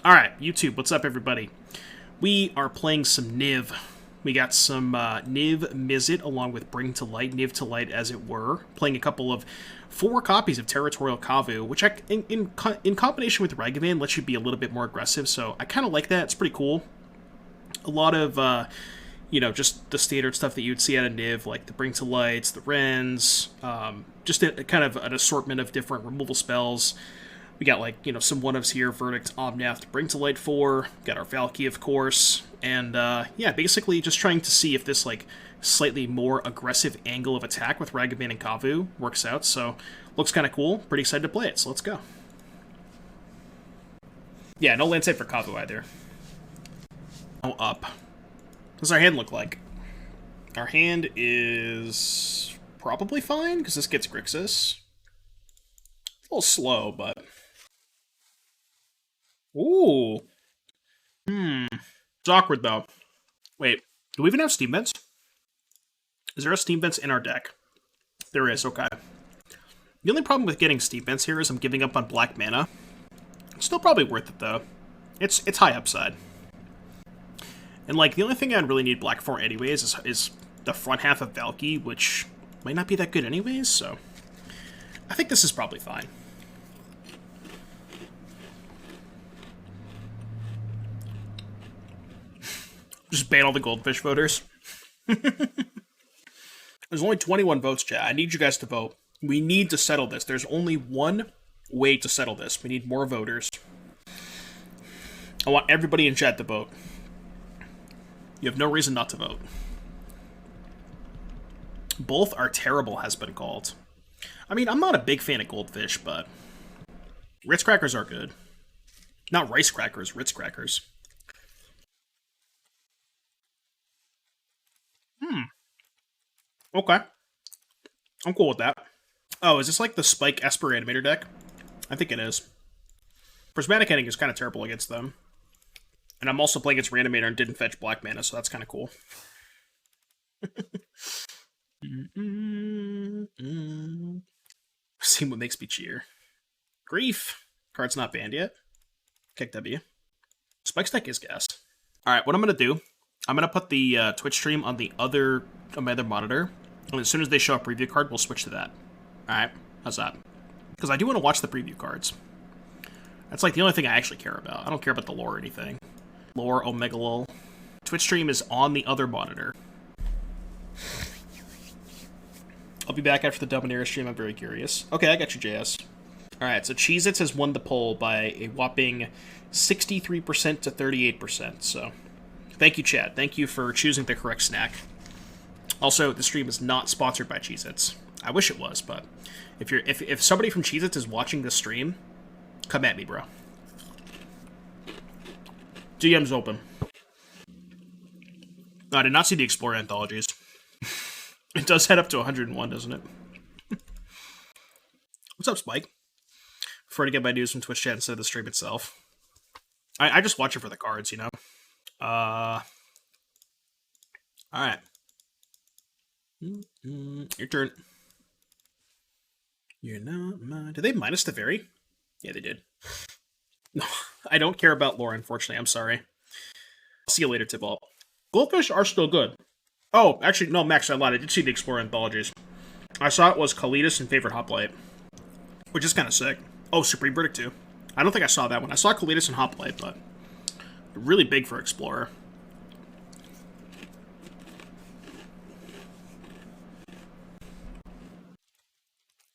Alright, YouTube, what's up, everybody? We are playing some Niv. We got some Niv-Mizzet along with Bring to Light, Niv to Light as it were. Playing a couple of 4 copies of Territorial Kavu, which in combination with Ragavan lets you be a little bit more aggressive, so I kind of like that. It's pretty cool. A lot of, just the standard stuff that you'd see out of Niv, like the Bring to Lights, the Wrens, just kind of an assortment of different removal spells. We got, some one-ofs here, Verdict, Omnath, Bring to Light 4, got our Valky, of course, and, basically just trying to see if this, slightly more aggressive angle of attack with Ragavan and Kavu works out, so looks kind of cool. Pretty excited to play it, so let's go. Yeah, no land save for Kavu either. No up. What does our hand look like? Our hand is probably fine, because this gets Grixis. A little slow, but... Ooh. It's awkward, though. Wait, do we even have Steam Vents? Is there a Steam Vents in our deck? There is, okay. The only problem with getting Steam Vents here is I'm giving up on black mana. It's still probably worth it, though. It's high upside. And, the only thing I'd really need black for anyways is the front half of Valky, which might not be that good anyways, so... I think this is probably fine. Just ban all the goldfish voters. There's only 21 votes, chat. I need you guys to vote. We need to settle this. There's only one way to settle this. We need more voters. I want everybody in chat to vote. You have no reason not to vote. Both are terrible, has been called. I mean, I'm not a big fan of goldfish, but Ritz crackers are good. Not rice crackers, Ritz crackers. Okay. I'm cool with that. Oh, is this the Spike Esper Animator deck? I think it is. Prismatic Ending is kind of terrible against them. And I'm also playing against Reanimator and didn't fetch black mana, so that's kind of cool. See what makes me cheer. Grief. Card's not banned yet. Kick W. Spike's deck is gas. Alright, what I'm going to do, I'm going to put the Twitch stream on my other monitor. And as soon as they show a preview card, we'll switch to that. Alright, how's that? Because I do want to watch the preview cards. That's the only thing I actually care about. I don't care about the lore or anything. Lore, Omega Lol. Twitch stream is on the other monitor. I'll be back after the Dominaria stream, I'm very curious. Okay, I got you, JS. Alright, so Cheez-Its has won the poll by a whopping 63% to 38%, so... Thank you, chat. Thank you for choosing the correct snack. Also, the stream is not sponsored by Cheez-Its. I wish it was, but if somebody from Cheez-Its is watching this stream, come at me, bro. DM's open. No, I did not see the Explorer anthologies. It does head up to 101, doesn't it? What's up, Spike? Prefer to get my news from Twitch chat instead of the stream itself. I just watch it for the cards, you know? Alright. Your turn. You're not mine. Did they minus the Very? Yeah, they did. No, I don't care about lore, unfortunately. I'm sorry. See you later, Tibalt. Goldfish are still good. Oh, actually, no, Max, I lied. I did see the Explorer anthologies. I saw it was Kalidas and Favorite Hoplite, which is kind of sick. Oh, Supreme Verdict, too. I don't think I saw that one. I saw Kalidas and Hoplite, but really big for Explorer.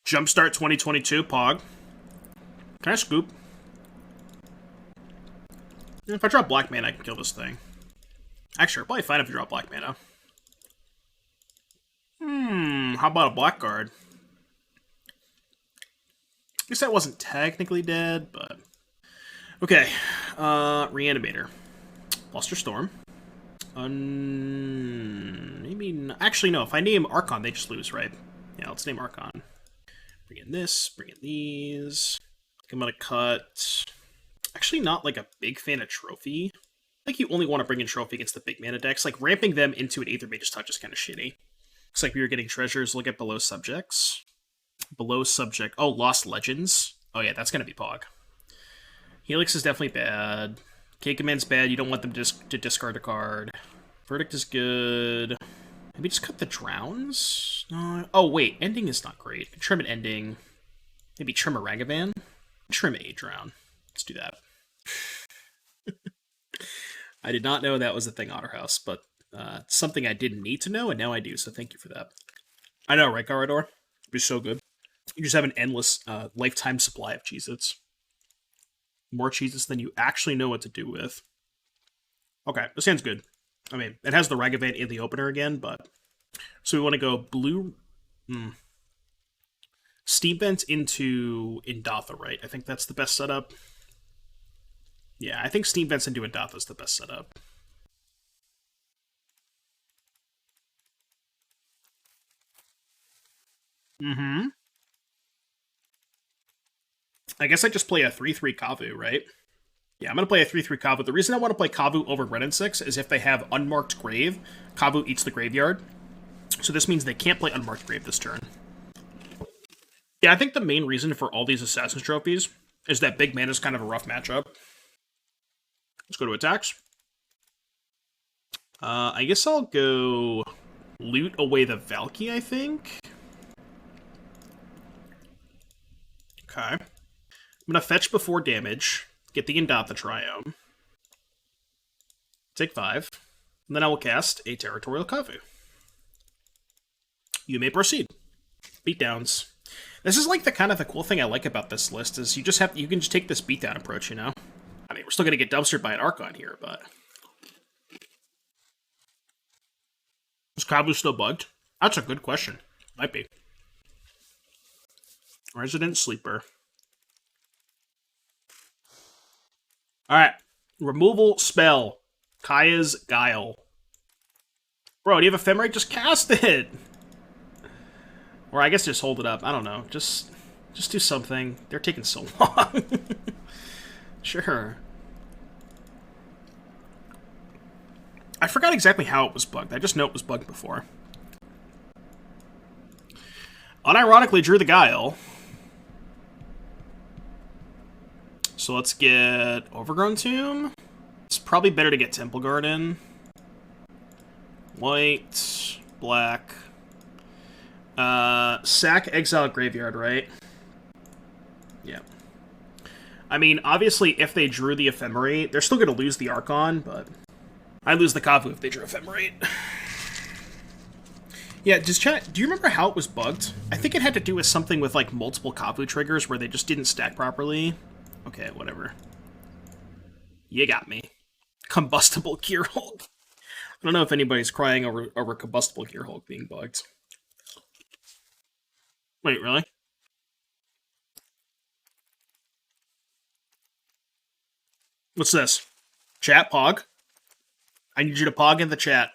Jumpstart 2022, Pog. Can I scoop? If I drop black mana, I can kill this thing. Actually, probably fine if you drop black mana. How about a black card? I guess that wasn't technically dead, but... Okay, Reanimator. Bluster Storm. Maybe not. Actually, no, if I name Archon, they just lose, right? Yeah, let's name Archon. Bring in this, bring in these. I think I'm gonna cut... Actually not a big fan of Trophy. You only want to bring in Trophy against the big mana decks. Ramping them into an Aether Mage's Touch is kind of shitty. Looks like we were getting treasures. Look at below subjects. Below subject. Oh, Lost Legends. Oh yeah, that's gonna be Pog. Helix is definitely bad. K-Command's bad. You don't want them to discard a card. Verdict is good. Maybe just cut the Drowns? No. Oh, wait. Ending is not great. Trim an Ending. Maybe trim a Ragavan. Trim a Drown. Let's do that. I did not know that was a thing, Otterhouse, but it's something I didn't need to know, and now I do, so thank you for that. I know, right, Garador? It'd be so good. You just have an endless lifetime supply of Cheez-Its. More Cheez-Its than you actually know what to do with. Okay, this hand's good. I mean, it has the Ragavan in the opener again, but... So we want to go blue... Steam Vent into Indatha, right? I think that's the best setup. Yeah, I think Steam Vents into Indatha is the best setup. I guess I just play a 3-3 Kavu, right? Yeah, I'm going to play a 3-3 Kavu. The reason I want to play Kavu over Wrenn and Six is if they have Unmarked Grave, Kavu eats the graveyard. So this means they can't play Unmarked Grave this turn. Yeah, I think the main reason for all these Assassin's Trophies is that big mana is kind of a rough matchup. Let's go to attacks. I guess I'll go loot away the Valky, I think. Okay. I'm going to fetch before damage, get the Indatha Triome, take 5, and then I will cast a Territorial Kavu. You may proceed. Beatdowns. This is like the kind of the cool thing I like about this list is you can just take this beatdown approach, you know? I mean, we're still going to get dumpstered by an Archon here, but... Is Kavu still bugged? That's a good question. Might be. Resident Sleeper. Alright. Removal spell. Kaya's Guile. Bro, do you have Ephemerate? Just cast it! Or I guess just hold it up. I don't know. Just do something. They're taking so long. Sure. I forgot exactly how it was bugged. I just know it was bugged before. Unironically drew the Guile. So let's get Overgrown Tomb. It's probably better to get Temple Garden. White, black. Sack, exile, graveyard, right? Yeah. I mean, obviously, if they drew the Ephemerate, they're still going to lose the Archon, but... I lose the Kavu if they drew Ephemerate. Yeah, do you remember how it was bugged? I think it had to do with something with, like, multiple Kavu triggers where they just didn't stack properly. Okay, whatever. You got me. Combustible Gearhulk. I don't know if anybody's crying over Combustible Gearhulk being bugged. Wait, really? What's this? Chat, Pog? I need you to Pog in the chat.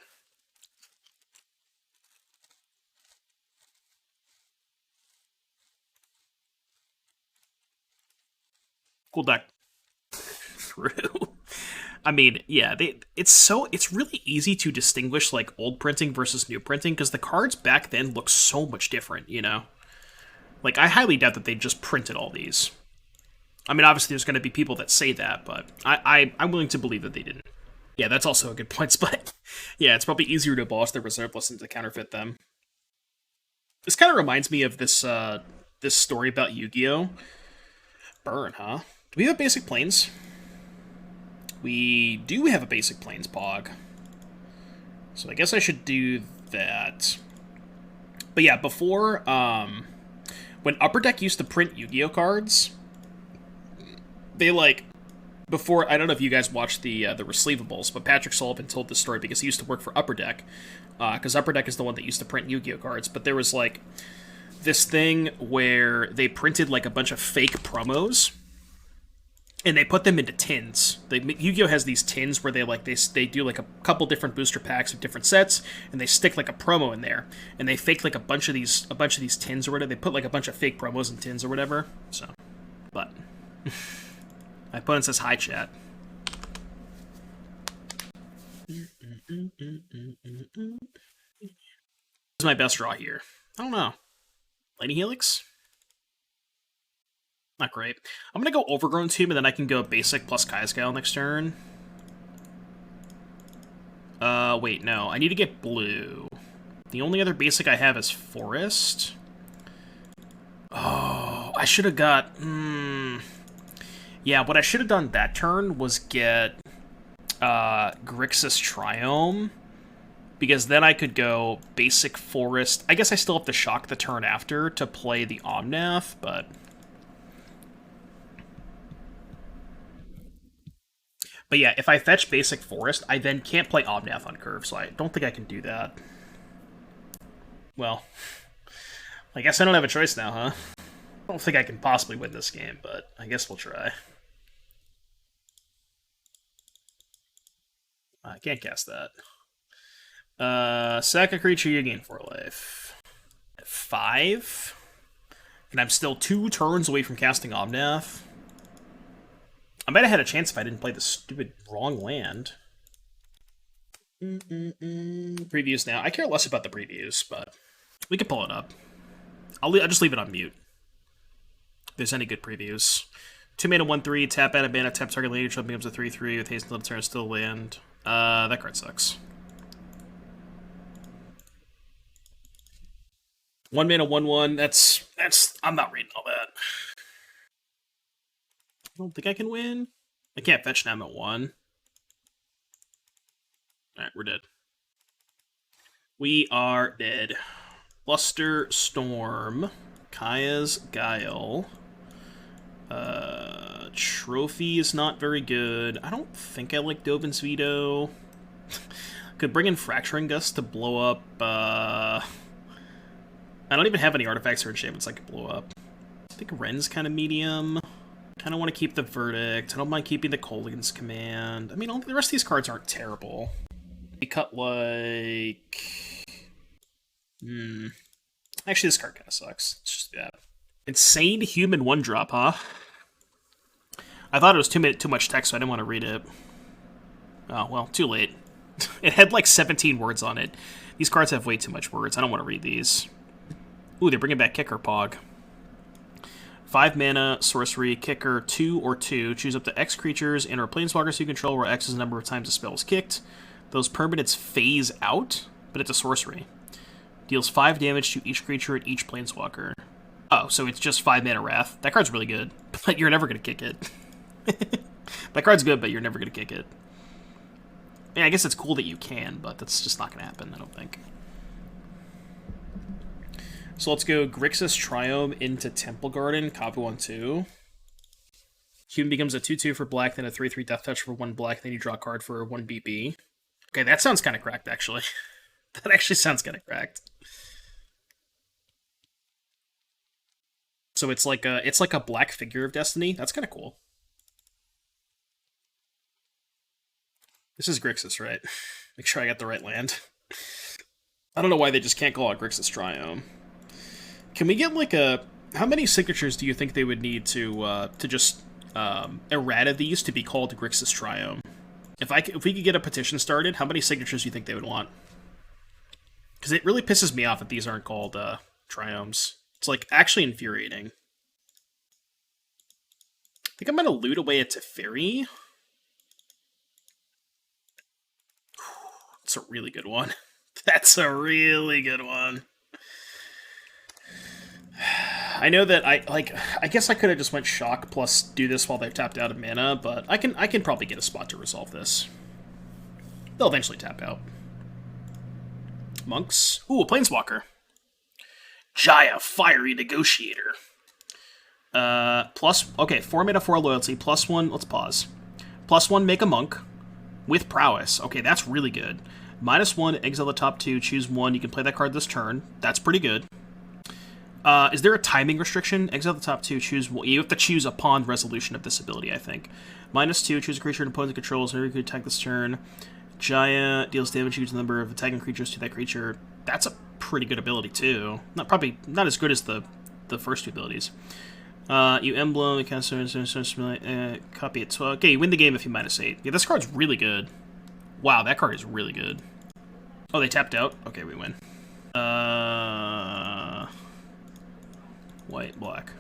Cool deck. True. I mean, yeah, it's really easy to distinguish, like, old printing versus new printing, because the cards back then look so much different, you know? Like, I highly doubt that they just printed all these. I mean, obviously there's going to be people that say that, but I'm willing to believe that they didn't. Yeah, that's also a good point, but yeah, it's probably easier to abolish their reserve list than to counterfeit them. This kind of reminds me of this this story about Yu-Gi-Oh! Burn, huh? Do we have basic planes? We do have a basic planes, Pog. So I guess I should do that. But yeah, before, when Upper Deck used to print Yu-Gi-Oh! Cards, they, like, before, I don't know if you guys watched the Receivables, but Patrick Sullivan told this story because he used to work for Upper Deck, because Upper Deck is the one that used to print Yu-Gi-Oh! Cards, but there was, like, this thing where they printed, like, a bunch of fake promos, and they put them into tins. Yu-Gi-Oh! Has these tins where they do like a couple different booster packs of different sets, and they stick like a promo in there, and they fake like a bunch of these tins or whatever. They put like a bunch of fake promos in tins or whatever. So, but my opponent says hi, chat. This is my best draw here. I don't know. Lightning Helix. Not great. I'm gonna go Overgrown Tomb, and then I can go basic plus Kai's Guile next turn. Wait, no. I need to get blue. The only other basic I have is Forest. Oh, I should have got... Yeah, what I should have done that turn was get Grixis Triome, because then I could go basic Forest. I guess I still have to shock the turn after to play the Omnath, but... But yeah, if I fetch basic Forest, I then can't play Omnath on curve, so I don't think I can do that. Well, I guess I don't have a choice now, huh? I don't think I can possibly win this game, but I guess we'll try. I can't cast that. Sack a creature, you gain 4 life. 5? And I'm still 2 turns away from casting Omnath. I might have had a chance if I didn't play the stupid wrong land. Previews now. I care less about the previews, but we can pull it up. I'll just leave it on mute. If there's any good previews. 2 mana, 1/3, tap out a mana, tap target land, becomes a 3/3 with haste until the turn, still land. That card sucks. 1 mana, 1/1. That's. I'm not reading all that. I don't think I can win. I can't fetch them at 1. Alright, we're dead. We are dead. Bluster Storm. Kaya's Guile. Trophy is not very good. I don't think I like Dovin's Veto. Could bring in Fracturing Gust to blow up. I don't even have any artifacts or enchantments I could blow up. I think Wren's kind of medium. Kind of want to keep the Verdict. I don't mind keeping the Kolaghan's Command. I mean, the rest of these cards aren't terrible. We cut like... Actually, this card kind of sucks. It's just that. Insane Human 1-drop, huh? I thought it was too much text, so I didn't want to read it. Oh, well, too late. It had like 17 words on it. These cards have way too much words. I don't want to read these. Ooh, they're bringing back Kicker Pog. 5 mana, sorcery, kicker, 2 or 2. Choose up to X creatures and or planeswalkers you control, where X is the number of times the spell is kicked. Those permanents phase out, but it's a sorcery. Deals 5 damage to each creature and each planeswalker. Oh, so it's just 5 mana Wrath. That card's really good, but you're never going to kick it. That card's good, but you're never going to kick it. Yeah, I guess it's cool that you can, but that's just not going to happen, I don't think. So let's go Grixis Triome into Temple Garden, Kavu on 2. Human becomes a 2/2 for black, then a 3/3 Death Touch for 1 black, then you draw a card for 1 BP. Okay, that sounds kind of cracked, actually. That actually sounds kind of cracked. So it's like a black Figure of Destiny. That's kind of cool. This is Grixis, right? Make sure I got the right land. I don't know why they just can't call it Grixis Triome. Can we get like a... How many signatures do you think they would need to just errata these to be called Grixis Triome? If we could get a petition started, how many signatures do you think they would want? Because it really pisses me off that these aren't called Triomes. It's like actually infuriating. I think I'm gonna loot away a Teferi. That's a really good one. That's a really good one. I know that I guess I could have just went Shock plus do this while they've tapped out of mana, but I can probably get a spot to resolve this. They'll eventually tap out. Monks. Ooh, a Planeswalker. Jaya, Fiery Negotiator. Okay, 4 mana, 4 loyalty, +1, let's pause. +1, make a monk. With prowess. Okay, that's really good. -1, exile the top 2, choose 1. You can play that card this turn. That's pretty good. Is there a timing restriction? Exile the top 2, choose 1. You have to choose upon resolution of this ability, I think. -2, choose a creature an opponent controls. Whenever you can attack this turn. Jaya deals damage to the number of attacking creatures to that creature. That's a pretty good ability, too. Probably not as good as the first 2 abilities. You emblem, copy it. Okay, you win the game if you -8. Yeah, this card's really good. Wow, that card is really good. Oh, they tapped out? Okay, we win. White, black.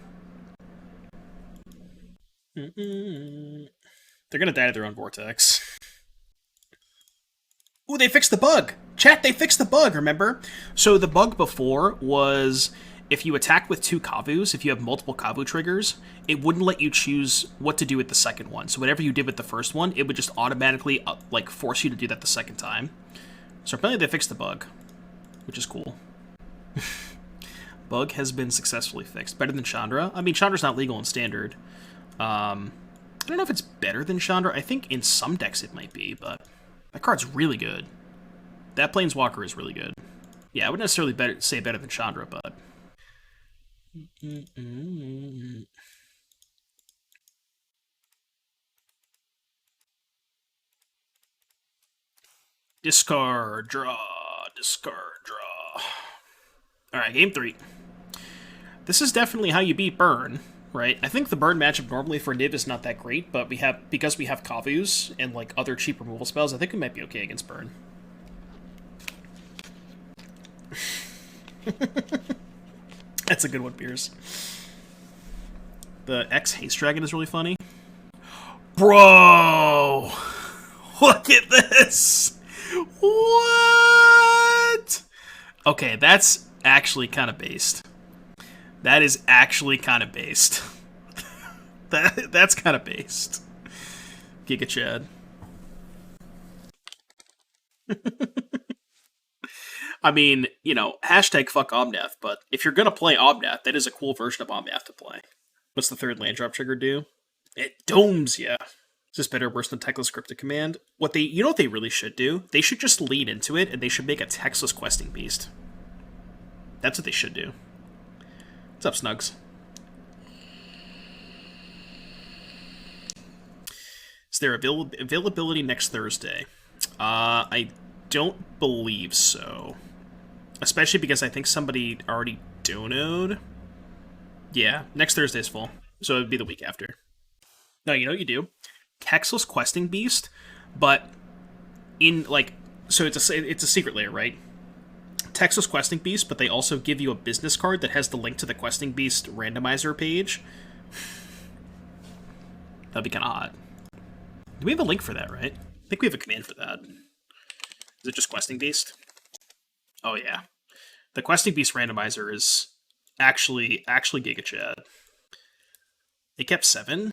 They're gonna die to their own vortex. Ooh, they fixed the bug! Chat, they fixed the bug, remember? So the bug before was if you attack with 2 Kavus, if you have multiple Kavu triggers, it wouldn't let you choose what to do with the second one. So whatever you did with the first one, it would just automatically like force you to do that the second time. So apparently they fixed the bug, which is cool. Bug has been successfully fixed. Better than Chandra? I mean, Chandra's not legal in Standard. I don't know if it's better than Chandra. I think in some decks it might be, but that card's really good. That Planeswalker is really good. Yeah, I wouldn't necessarily say better than Chandra, but... Discard, draw, discard, draw. Alright, game 3. This is definitely how you beat Burn, right? I think the Burn matchup normally for Niv is not that great, but because we have Kavus and like other cheap removal spells, I think we might be okay against Burn. That's a good one, Pierce. The X Haste Dragon is really funny. Bro! Look at this! What? Okay, that's actually kind of based. That is actually kind of based. That's kind of based. Giga Chad. I mean, you know, hashtag fuck Omnath, but if you're gonna play Omnath, that is a cool version of Omnath to play. What's the third land drop trigger do? It domes ya. Is this better or worse than Decklist Cryptic Command? You know what they really should do? They should just lean into it, and they should make a Textless Questing Beast. That's what they should do. What's up, Snugs? Is there availability next Thursday? I don't believe so. Especially because I think somebody already donoed. Yeah, next Thursday's full. So it'd be the week after. No, you know what you do? Textless Questing Beast, but in, like... So it's a secret layer, right? Textless Questing Beast, but they also give you a business card that has the link to the Questing Beast randomizer page. That'd be kind of hot. Do we have a link for that, right? I think we have a command for that. Is it just Questing Beast? Oh, yeah. The Questing Beast randomizer is actually Giga Chad. They kept 7?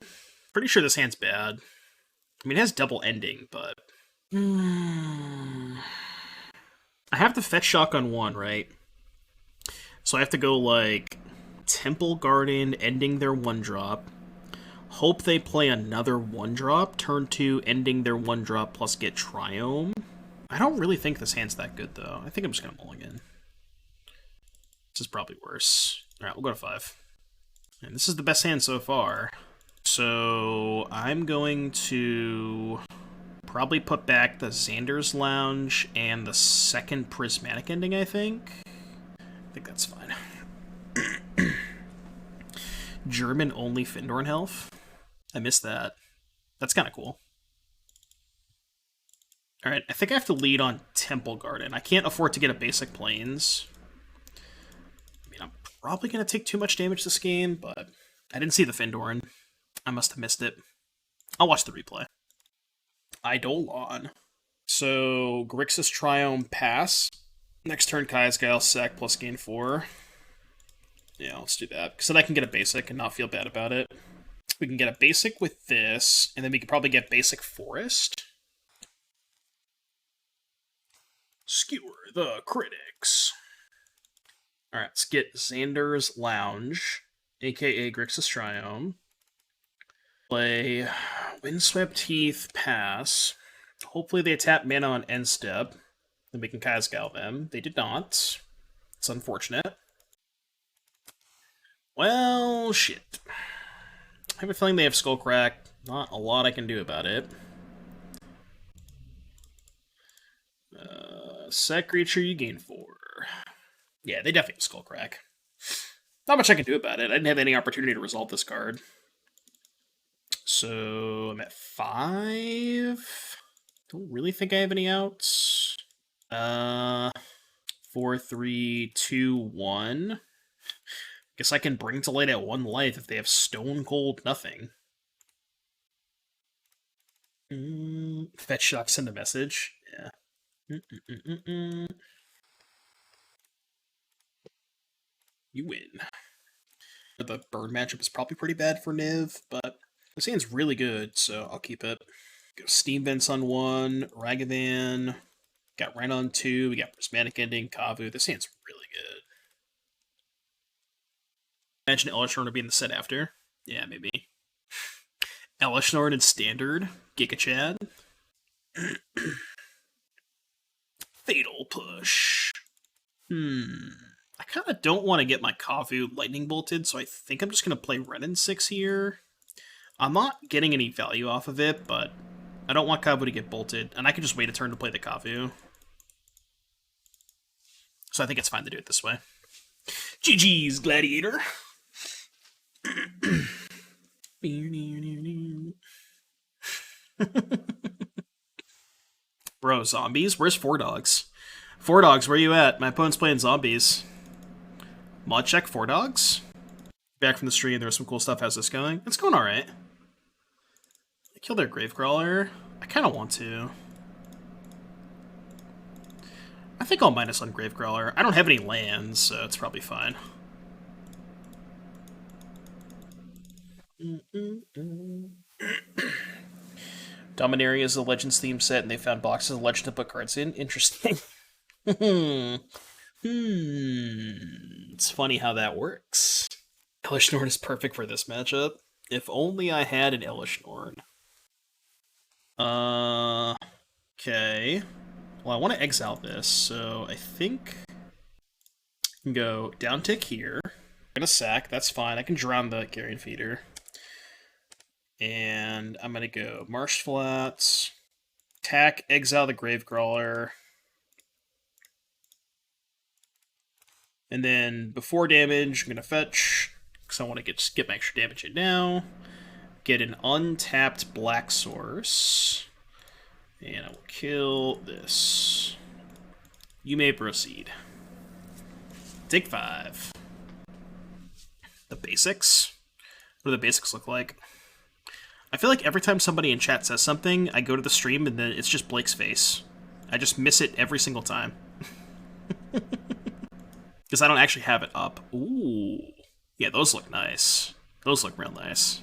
Pretty sure this hand's bad. I mean, it has double ending, but... I have the Fetch Shock on 1, right? So I have to go, like, Temple Garden, ending their 1-drop. Hope they play another 1-drop, turn 2, ending their 1-drop, plus get Triome. I don't really think this hand's that good, though. I think I'm just going to mulligan. This is probably worse. Alright, we'll go to 5. And this is the best hand so far. So I'm going to probably put back the Xander's Lounge and the second Prismatic Ending, I think. I think that's fine. German-only Findorn Health. I missed that. That's kind of cool. Alright, I think I have to lead on Temple Garden. I can't afford to get a basic Plains. I mean, I'm probably going to take too much damage this game, but I didn't see the Findorn. I must have missed it. I'll watch the replay. Eidolon. So, Grixis Triome pass. Next turn, Kai's Guile sack plus gain 4. Yeah, let's do that. So that I can get a basic and not feel bad about it. We can get a basic with this, and then we can probably get basic Forest. Skewer the critics. Alright, let's get Xander's Lounge, aka Grixis Triome. Play Windswept Heath, pass. Hopefully they tap mana on end step. Then we can Kazgal them. They did not. It's unfortunate. Well, shit. I have a feeling they have Skullcrack. Not a lot I can do about it. Set creature, you gain 4. Yeah, they definitely have Skullcrack. Not much I can do about it. I didn't have any opportunity to resolve this card. So I'm at 5. Don't really think I have any outs. 4, 3, 2, 1. Guess I can bring to light at 1 life if they have Stone Cold Nothing. Fetch shock, send a message. Yeah. You win. The burn matchup is probably pretty bad for Niv, but this hand's really good, so I'll keep it. Go Steam Vents on 1, Ragavan, got Wrenn on 2, we got Prismatic Ending, Kavu. This hand's really good. Imagine Elishnorn would be in the set after. Yeah, maybe. Elishnorn in Standard, Giga Chad. Fatal Push. I kind of don't want to get my Kavu lightning bolted, so I think I'm just going to play Wrenn and Six here. I'm not getting any value off of it, but I don't want Kavu to get bolted, and I can just wait a turn to play the Kavu. So I think it's fine to do it this way. GG's, Gladiator! Bro, zombies? Where's Four Dogs? Four Dogs, where you at? My opponent's playing zombies. Mod check, Four Dogs? Back from the stream, there was some cool stuff. How's this going? It's going alright. I killed their Gravecrawler. I kind of want to. I think I'll minus on Gravecrawler. I don't have any lands, so it's probably fine. Dominaria is a Legends theme set, and they found boxes of Legend to put cards in. Interesting. It's funny how that works. Elishnorn is perfect for this matchup. If only I had an Elishnorn. Okay. Well, I want to exile this, so I think I can go down tick here. I'm gonna sack, that's fine. I can drown the Carrion Feeder. And I'm gonna go Marsh Flats, attack, exile the Gravecrawler. And then before damage, I'm gonna fetch, because I want to get my extra damage in now. Get an untapped Black Source. And I will kill this. You may proceed. Take 5. The basics? What do the basics look like? I feel like every time somebody in chat says something, I go to the stream and then it's just Blake's face. I just miss it every single time. Because I don't actually have it up. Ooh. Yeah, those look nice. Those look real nice.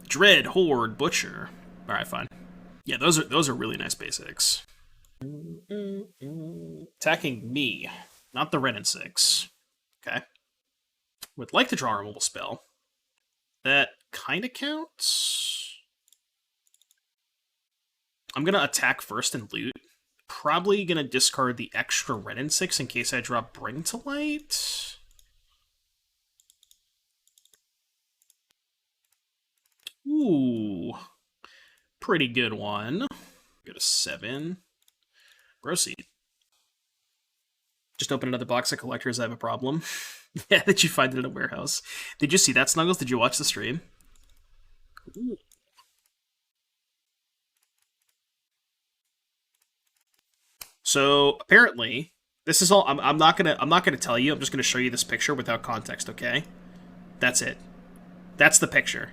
Dread, Horde, Butcher. Alright, fine. Yeah, those are really nice basics. Attacking me, not the Wrenn and Six. Okay. Would like to draw a removal spell. That kind of counts. I'm going to attack first and loot. Probably going to discard the extra Wrenn and Six in case I draw Bring to Light. Ooh. Pretty good one. Go to 7. Proceed. Just open another box of collectors. I have a problem. Yeah, did you find it in a warehouse? Did you see that, Snuggles? Did you watch the stream? Ooh. So apparently, this is all. I'm not gonna tell you. I'm just gonna show you this picture without context. Okay, that's it. That's the picture.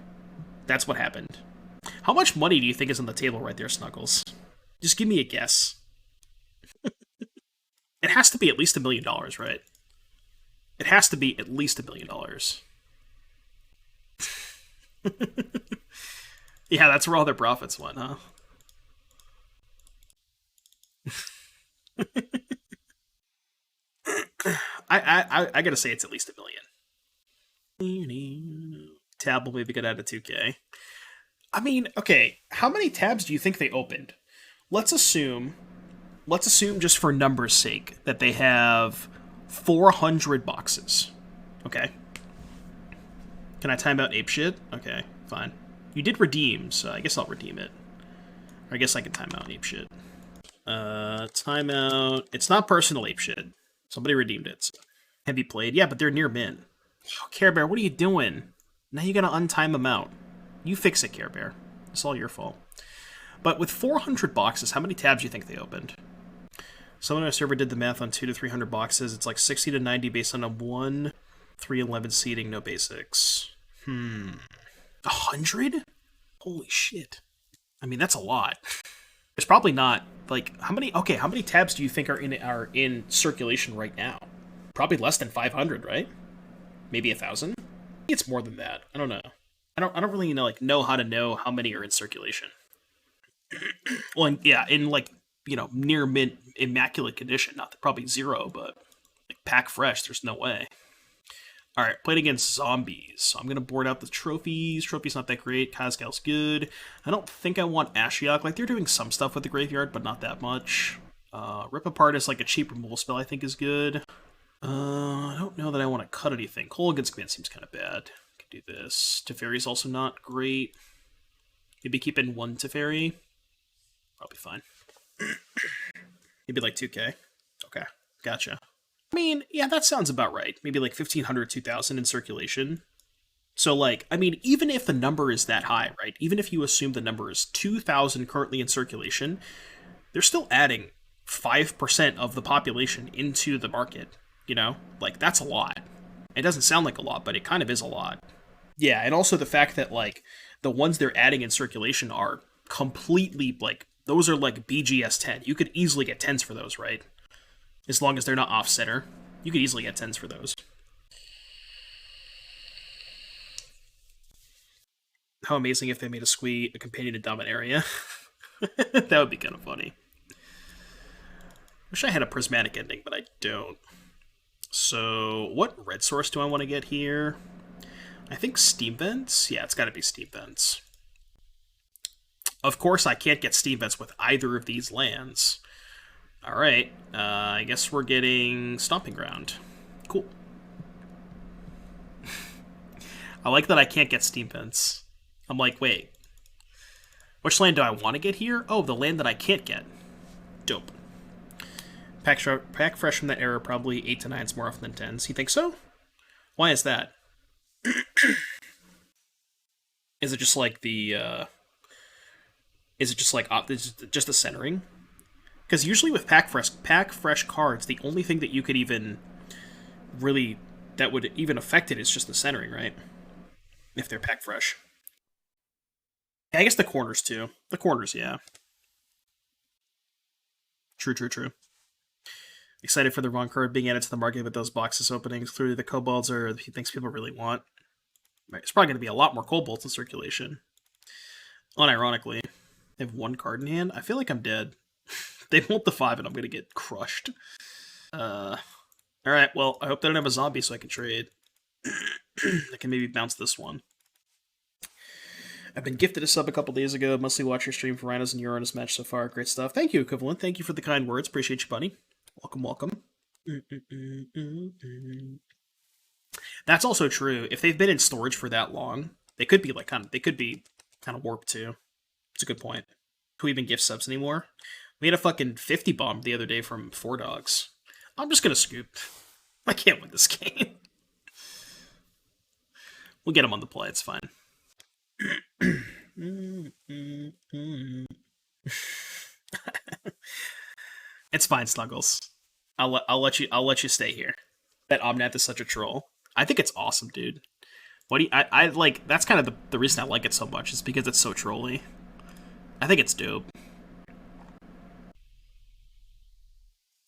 That's what happened. How much money do you think is on the table right there, Snuggles? Just give me a guess. It has to be at least $1 million, right? It has to be at least $1 million. Yeah, that's where all their profits went, huh? I gotta say it's at least $1 million. Tab will maybe get out of 2K. I mean, okay, how many tabs do you think they opened? Let's assume just for numbers' sake that they have 400 boxes. Okay. Can I time out apeshit? Okay, fine. You did redeem, so I guess I'll redeem it. Or I guess I can time out apeshit. Timeout. It's not personal apeshit. Somebody redeemed it. So. Have you played? Yeah, but they're near min. Oh, Care Bear, what are you doing? Now you gotta untime them out. You fix it, Care Bear. It's all your fault. But with 400 boxes, how many tabs do you think they opened? Someone on a server did the math on 200 to 300 boxes. It's like 60 to 90 based on a 1, 3, 11 seating, no basics. 100? Holy shit. I mean, that's a lot. There's probably not, like, how many tabs do you think are in circulation right now? Probably less than 500, right? Maybe 1,000? It's more than that. I don't know. I don't really know how to know how many are in circulation. Well, in near mint immaculate condition. Not probably 0, but like pack fresh. There's no way. All right, played against zombies. So I'm gonna board out the trophies. Trophy's not that great. Kazgal's good. I don't think I want Ashiok. Like they're doing some stuff with the graveyard, but not that much. Rip Apart is like a cheap removal spell. I think is good. I don't know that I want to cut anything. Kolaghan's Command seems kind of bad. Could do this. Teferi's also not great. Maybe keep in 1 Teferi. Probably fine. Maybe like 2k. Okay, gotcha. I mean, yeah, that sounds about right. Maybe like 1,500, 2,000 in circulation. So, like, I mean, even if the number is that high, right? Even if you assume the number is 2,000 currently in circulation, they're still adding 5% of the population into the market. You know? Like, that's a lot. It doesn't sound like a lot, but it kind of is a lot. Yeah, and also the fact that, like, the ones they're adding in circulation are completely, like, those are like BGS 10. You could easily get 10s for those, right? As long as they're not off-center. You could easily get 10s for those. How amazing if they made a companion to Dominaria. That would be kind of funny. Wish I had a prismatic ending, but I don't. So, what red source do I want to get here? I think Steam Vents? Yeah, it's got to be Steam Vents. Of course, I can't get Steam Vents with either of these lands. Alright, I guess we're getting Stomping Ground. Cool. I like that I can't get Steam Vents. I'm like, wait. Which land do I want to get here? Oh, the land that I can't get. Dope. Pack fresh from that era, probably 8 to 9s more often than 10s. You think so? Why is that? Is it just like the, is it just the centering? Because usually with pack fresh cards, the only thing that you could even really that would even affect it is just the centering, right? If they're pack fresh. Yeah, I guess the corners too. The corners, yeah. True. Excited for the wrong card being added to the market with those boxes openings. Clearly the kobolds are things people really want. It's probably going to be a lot more kobolds in circulation. Unironically. They have 1 card in hand. I feel like I'm dead. They want the 5 and I'm going to get crushed. Alright, well, I hope they don't have a zombie so I can trade. I can maybe bounce this one. I've been gifted a sub a couple days ago. Mostly watch your stream for Rhinos and Uranus match so far. Great stuff. Thank you, Equivalent. Thank you for the kind words. Appreciate you, buddy. Welcome. That's also true. If they've been in storage for that long, they could be kind of warped too. It's a good point. Can we even gift subs anymore? We had a fucking 50 bomb the other day from 4 Dogs. I'm just gonna scoop. I can't win this game. We'll get him on the play. It's fine. It's fine, Snuggles. I'll let you stay here. That Omnath is such a troll. I think it's awesome, dude. What do you, I like? That's kind of the reason I like it so much. Is because it's so trolly. I think it's dope.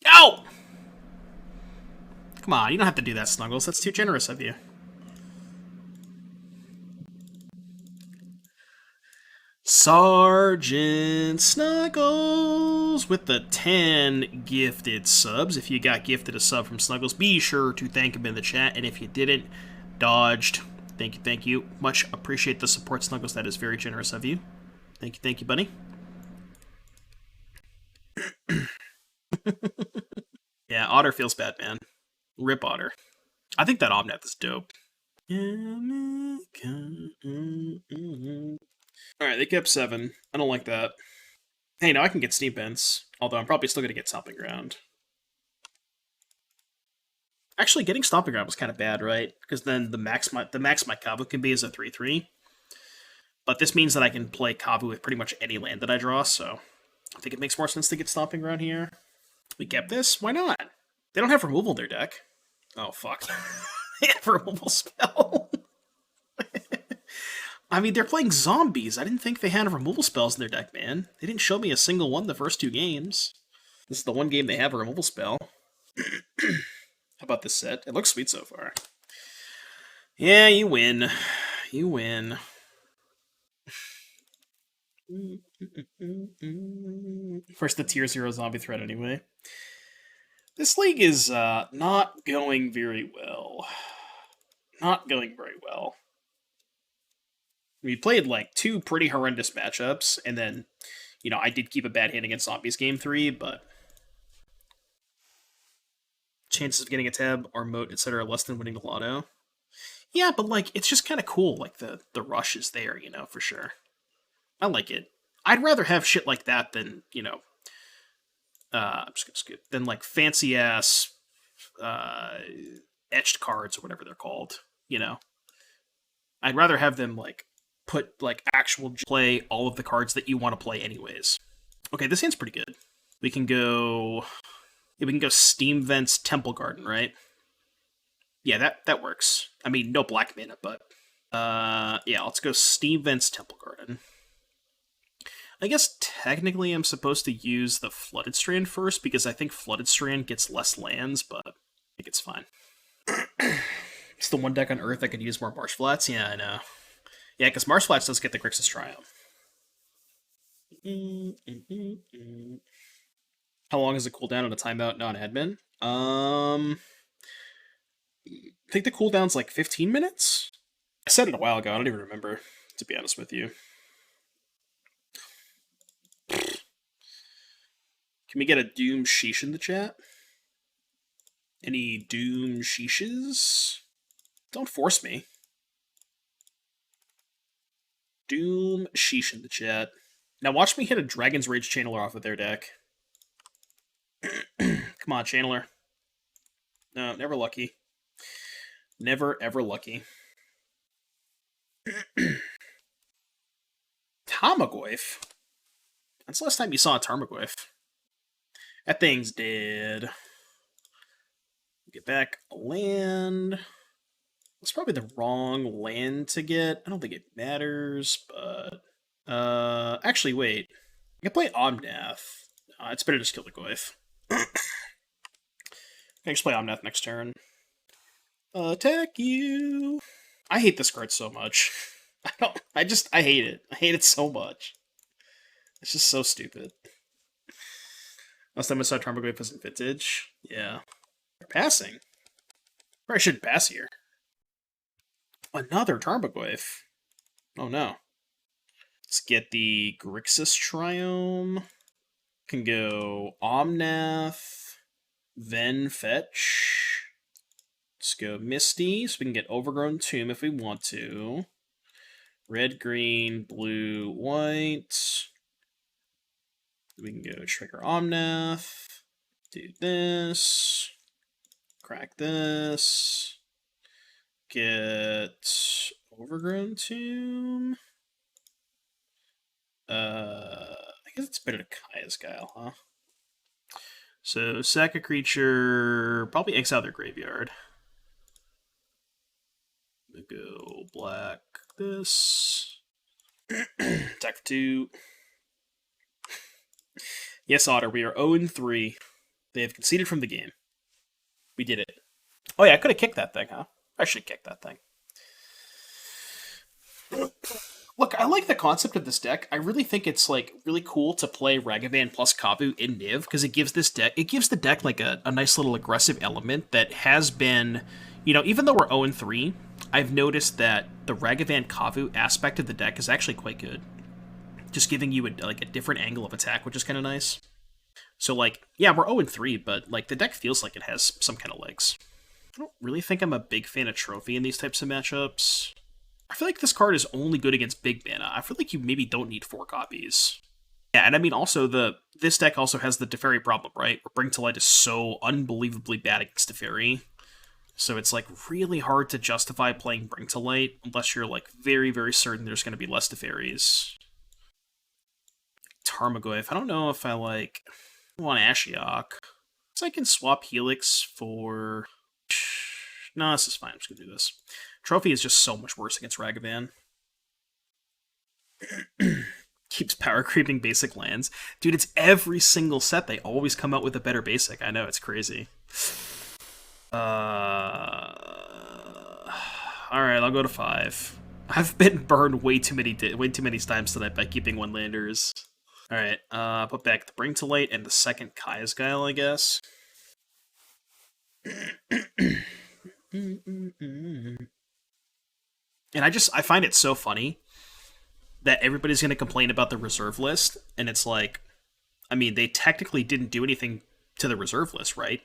Ow! Come on, you don't have to do that, Snuggles. That's too generous of you. Sergeant Snuggles with the 10 gifted subs. If you got gifted a sub from Snuggles, be sure to thank him in the chat. And if you didn't, dodged. Thank you. Much appreciate the support, Snuggles. That is very generous of you. Thank you, buddy. Yeah, Otter feels bad, man. Rip Otter. I think that Omnath is dope. Alright, they kept 7. I don't like that. Hey, now I can get Steam Vents. Although I'm probably still going to get Stomping Ground. Actually, getting Stomping Ground was kind of bad, right? Because then the max my Kavu can be is a 3/3. But this means that I can play Kavu with pretty much any land that I draw, so I think it makes more sense to get Stomping Ground here. We kept this? Why not? They don't have removal in their deck. Oh, fuck. They have a removal spell. I mean, they're playing zombies. I didn't think they had removal spells in their deck, man. They didn't show me a single one the first 2 games. This is the one game they have a removal spell. How about this set? It looks sweet so far. Yeah, you win. You win. First the tier 0 zombie threat anyway. This league is not going very well. Not going very well. We played like 2 pretty horrendous matchups, and then, you know, I did keep a bad hand against zombies game 3, but chances of getting a tab or moat, etc. are less than winning the lotto. Yeah, but like it's just kind of cool. Like the rush is there, you know, for sure. I like it. I'd rather have shit like that than, you know, I'm just gonna skip, than like fancy ass etched cards or whatever they're called. You know, I'd rather have them like put like actual play all of the cards that you want to play anyways. Okay, this hand's pretty good. We can go. Yeah, we can go Steam Vents Temple Garden, right? Yeah, that works. I mean, no black mana, but yeah, let's go Steam Vents Temple Garden. I guess technically I'm supposed to use the Flooded Strand first, because I think Flooded Strand gets less lands, but I think it's fine. It's the one deck on Earth that could use more Marsh Flats. Yeah, I know. Yeah, because Marsh Flats does get the Grixis Triome. How long is the cooldown on a timeout non-admin? I think the cooldown's like 15 minutes? I said it a while ago, I don't even remember, to be honest with you. Can we get a Doom Sheesh in the chat? Any Doom Sheeshes? Don't force me. Doom Sheesh in the chat. Now watch me hit a Dragon's Rage Channeler off of their deck. Come on, Channeler. No, never lucky. Never, ever lucky. Tarmogoyf? That's the last time you saw a Tarmogoyf. That thing's dead. Get back a land. It's probably the wrong land to get. I don't think it matters, but... actually, wait. I can play Omnath. It's better to just kill the Goyf. I can just play Omnath next turn. Attack you! I hate this card so much. I hate it. I hate it so much. It's just so stupid. Last time I saw Tarmogoyf was in Vintage. Yeah. They're passing. Probably shouldn't pass here. Another Tarmogoyf. Oh no. Let's get the Grixis Triome. Can go Omnath. Then fetch. Let's go Misty, so we can get Overgrown Tomb if we want to. Red, green, blue, white. We can go trigger Omnath. Do this. Crack this. Get Overgrown Tomb. I guess it's better to Kaya's Guile, huh? So, sack a creature, probably exile their graveyard. Go black this. Attack for 2. Yes, Otter, we are 0-3. They have conceded from the game. We did it. Oh yeah, I could have kicked that thing, huh? I should kick that thing. Look, I like the concept of this deck. I really think it's like really cool to play Ragavan plus Kavu in Niv, because it gives the deck like a nice little aggressive element that has been, you know, even though we're 0-3, I've noticed that the Ragavan Kavu aspect of the deck is actually quite good. Just giving you a different angle of attack, which is kind of nice. So like, yeah, we're 0-3, but like the deck feels like it has some kind of legs. I don't really think I'm a big fan of Trophy in these types of matchups. I feel like this card is only good against big mana. I feel like you maybe don't need 4 copies. Yeah, and I mean also this deck also has the Teferi problem, right? Where Bring to Light is so unbelievably bad against Teferi. So it's like really hard to justify playing Bring to Light unless you're like very, very certain there's going to be less Teferis. Tarmogoyf. I don't know if I want Ashiok. So I can swap Helix for... No, this is fine. I'm just going to do this. Trophy is just so much worse against Ragavan. Keeps power creeping basic lands. Dude, it's every single set. They always come out with a better basic. I know, it's crazy. Alright, I'll go to 5. I've been burned way too many times tonight by keeping 1-landers. Alright, put back the Bring to Light and the second Kaya's Guile, I guess. And I find it so funny that everybody's going to complain about the reserve list, and it's like, I mean, they technically didn't do anything to the reserve list, right?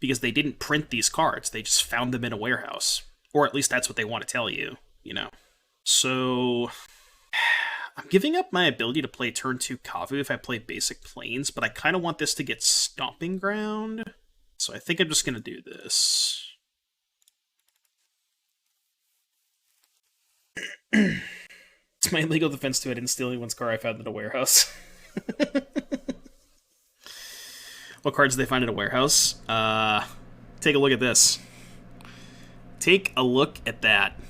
Because they didn't print these cards, they just found them in a warehouse. Or at least that's what they want to tell you, you know? So, I'm giving up my ability to play turn 2 Kavu if I play basic planes, but I kind of want this to get Stomping Ground, so I think I'm just going to do this. It's my legal defense to it. I didn't steal anyone's car I found in a warehouse. What cards did they find in a warehouse? Take a look at this. Take a look at that.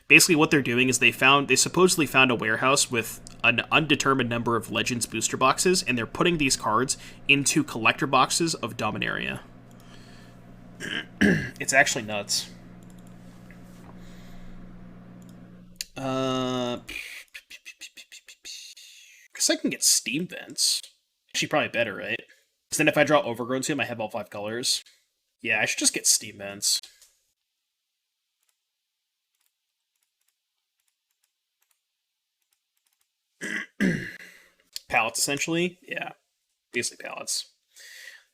Basically what they're doing is they supposedly found a warehouse with an undetermined number of Legends booster boxes, and they're putting these cards into collector boxes of Dominaria. It's actually nuts. Guess I can get Steam Vents. Actually, probably better, right? Because then if I draw Overgrown Tomb, I have all 5 colors. Yeah, I should just get Steam Vents. Pallets, essentially? Yeah. Basically pallets.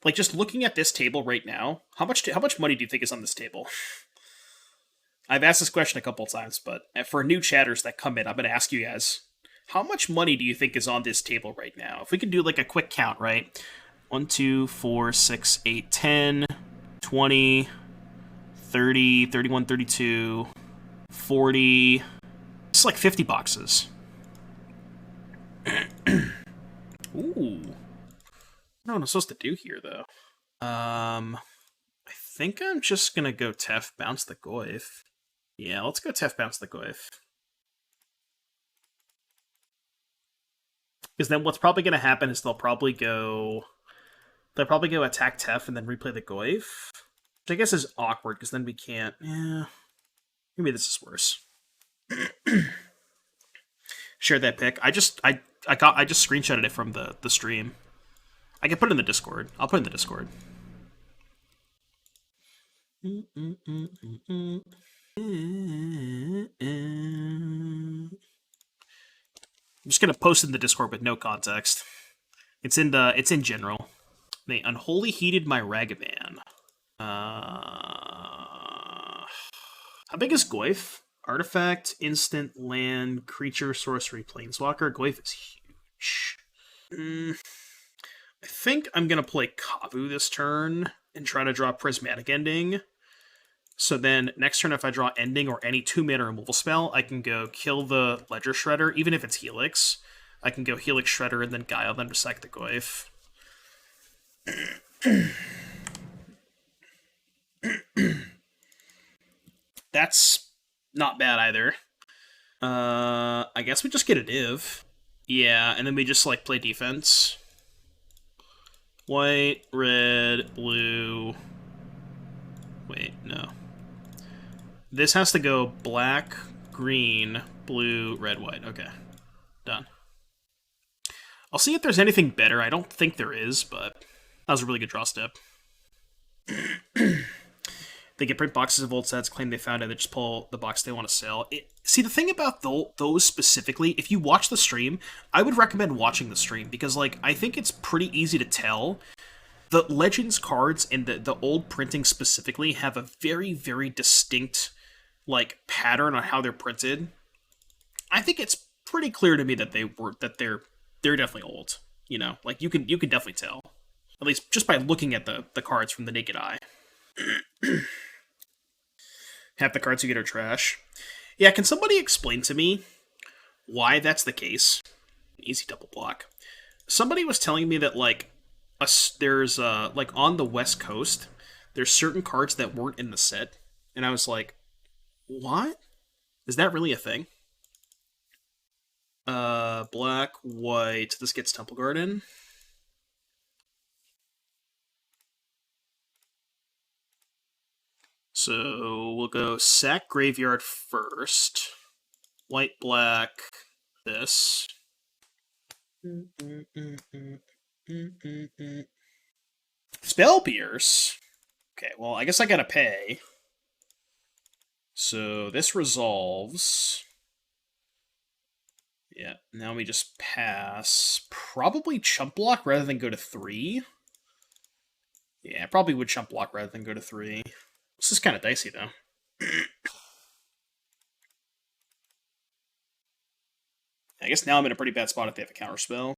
Like, just looking at this table right now, how much money do you think is on this table? I've asked this question a couple times, but for new chatters that come in, I'm going to ask you guys, how much money do you think is on this table right now? If we can do like a quick count, right? 1, 2, 4, 6, 8, 10, 20, 30, 31, 32, 40. It's like 50 boxes. Ooh. I don't know what I'm supposed to do here, though. I think I'm just going to go Tef, bounce the Goyf. Yeah, let's go Tef, bounce the Goyf. Because then what's probably going to happen is they'll probably go attack Tef and then replay the Goyf. Which I guess is awkward, because then we can't... Yeah. Maybe this is worse. Share that pic. I just screenshotted it from the stream. I can put it in the Discord. I'll put it in the Discord. I'm just gonna post it in the Discord with no context. It's in general. They unholy heated my Ragavan. How big is Goyf? Artifact, instant, land, creature, sorcery, planeswalker. Goyf is huge. I think I'm gonna play Kavu this turn and try to draw Prismatic Ending. So then, next turn, if I draw Ending or any 2-mana removal spell, I can go kill the Ledger Shredder, even if it's Helix. I can go Helix Shredder and then Guile, then Resac the Goyf. That's not bad either. I guess we just get a Niv. Yeah, and then we just, like, play defense. White, red, blue... Wait, no. This has to go black, green, blue, red, white. Okay. Done. I'll see if there's anything better. I don't think there is, but that was a really good draw step. They get print boxes of old sets, claim they found it, they just pull the box they want to sell. See, the thing about those specifically, if you watch the stream, I would recommend watching the stream, because, like, I think it's pretty easy to tell. The Legends cards and the old printing specifically have a very, very distinct, like, pattern on how they're printed. I think it's pretty clear to me that they're definitely old. You know, like, you can definitely tell, at least just by looking at the cards from the naked eye. Half the cards you get are trash. Yeah, can somebody explain to me why that's the case? Easy double block. Somebody was telling me that, like, there's like on the West Coast, there's certain cards that weren't in the set, and I was like, what? Is that really a thing? Black, white. This gets Temple Garden. So we'll go sack graveyard first. White, black, this. Spell Pierce. Okay, well, I guess I gotta pay. So this resolves. Yeah, now we just pass. Probably chump block rather than go to 3. Yeah, I probably would chump block rather than go to 3. This is kind of dicey, though. I guess now I'm in a pretty bad spot if they have a counterspell.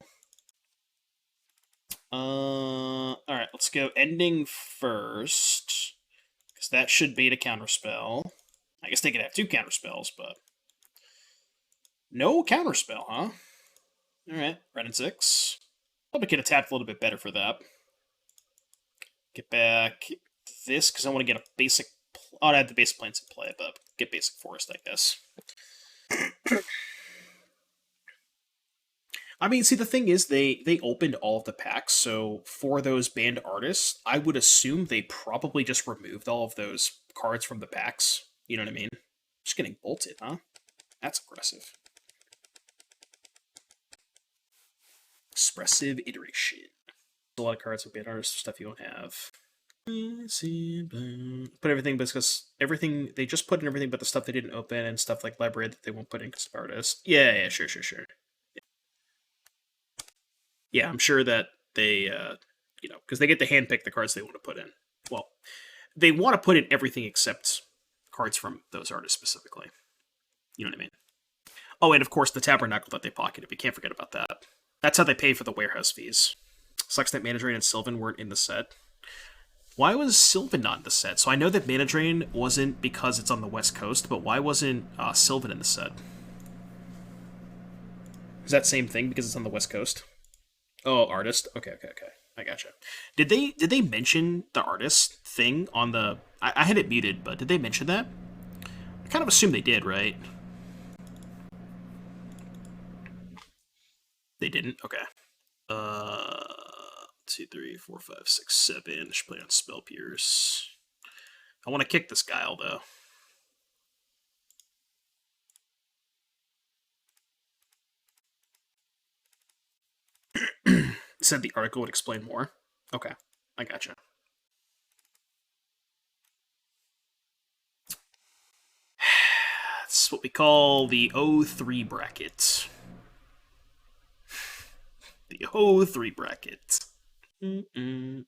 Alright, let's go ending first. Because that should bait a counterspell. I guess they could have 2 counterspells, but... No counterspell, huh? Alright, Wrenn and Six. Probably could have tapped a little bit better for that. Get back this, because I want to get a basic... Oh, I have the basic plants in play, but get basic forest, I guess. I mean, see, the thing is, they opened all of the packs, so for those banned artists, I would assume they probably just removed all of those cards from the packs. You know what I mean? Just getting bolted, huh? That's aggressive. Expressive iteration. A lot of cards with banned artists, stuff you won't have. Put everything, because everything, they just put in everything but the stuff they didn't open, and stuff like library that they won't put in because of artists. Yeah, sure. Yeah, I'm sure that they, because they get to handpick the cards they want to put in. Well, they want to put in everything except cards from those artists specifically. You know what I mean? Oh, and of course the Tabernacle that they pocketed. We can't forget about that. That's how they pay for the warehouse fees. Sucks that Mana Drain and Sylvan weren't in the set. Why was Sylvan not in the set? So I know that Mana Drain wasn't because it's on the West Coast, but why wasn't Sylvan in the set? Is that same thing because it's on the West Coast? Oh, artist. Okay. I gotcha. Did they mention the artist thing on the? I had it muted, but did they mention that? I kind of assume they did, right? They didn't. Okay. 2, 3, 4, 5, 6, 7. Should play on Spell Pierce. I want to kick this Guile though. Said the article would explain more. Okay, I gotcha. That's what we call the O3 bracket. The O3 bracket. Alright,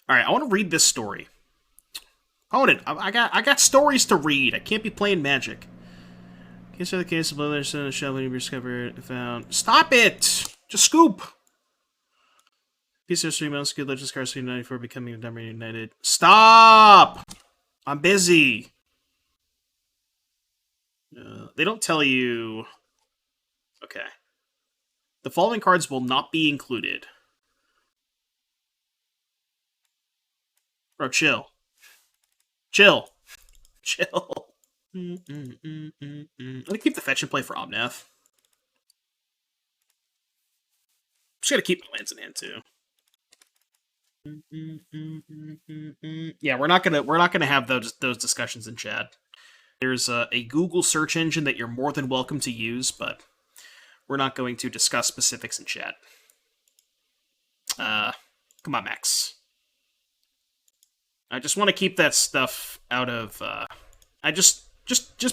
I want to read this story. Opponent, I got stories to read. I can't be playing Magic. Case for the case of others in the shell when you discovered found. Stop it! Just scoop! Piece of history, mouse, good legends, cards, 94 becoming a Dominated United. Stop! I'm busy. They don't tell you. Okay. The following cards will not be included. Bro, chill. Chill. Let me keep the fetch and play for Omnath. Just gotta keep my lands in hand too. Yeah, we're not gonna have those discussions in chat. There's a Google search engine that you're more than welcome to use, but we're not going to discuss specifics in chat. Come on, Max. I just want to keep that stuff out of. I just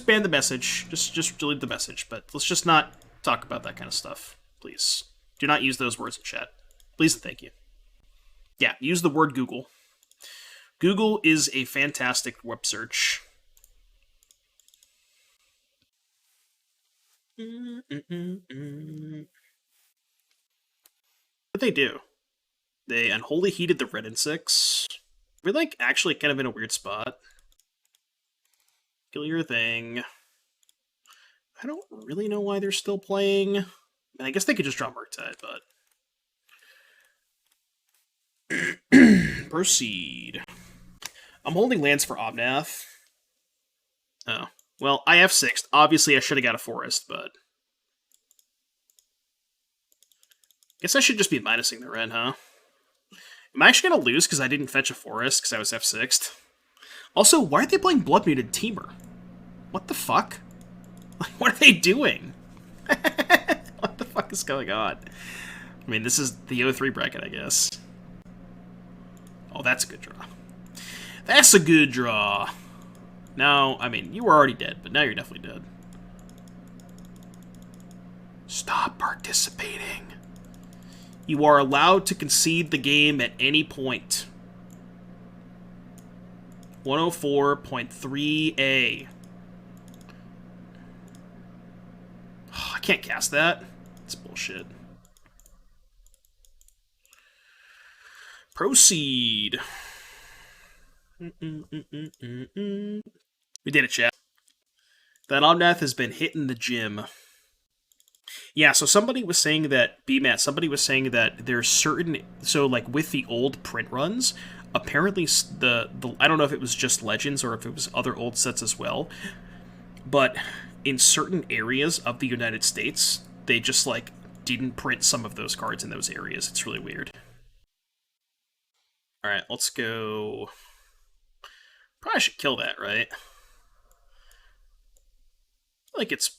ban the message. Just delete the message. But let's just not talk about that kind of stuff, please. Do not use those words in chat. Please and thank you. Yeah, use the word Google. Google is a fantastic web search. What they do? They unholy heated the Wrenn and Six. We're like actually kind of in a weird spot. Kill your thing. I don't really know why they're still playing. I mean, I guess they could just draw Murktide, but proceed. I'm holding lands for Omnath. Oh, Well, I F6'd. Obviously, I should have got a forest, but... Guess I should just be minusing the Wrenn, huh? Am I actually going to lose because I didn't fetch a forest because I was F6'd? Also, why are they playing Blood Muted Teamer? What the fuck? Like, what are they doing? What the fuck is going on? I mean, this is the 0-3 bracket, I guess. Oh, that's a good draw. That's a good draw. Now, I mean, you were already dead, but now you're definitely dead. Stop participating. You are allowed to concede the game at any point. 104.3A. Oh, I can't cast that. It's bullshit. Proceed. We did it, chat. That Omnath has been hitting the gym. Yeah, so somebody was saying that, BMAT, somebody was saying that there's certain, so like with the old print runs, apparently the I don't know if it was just Legends or if it was other old sets as well, but in certain areas of the United States, they just like didn't print some of those cards in those areas. It's really weird. Alright, let's go. Probably should kill that, right? Like it's,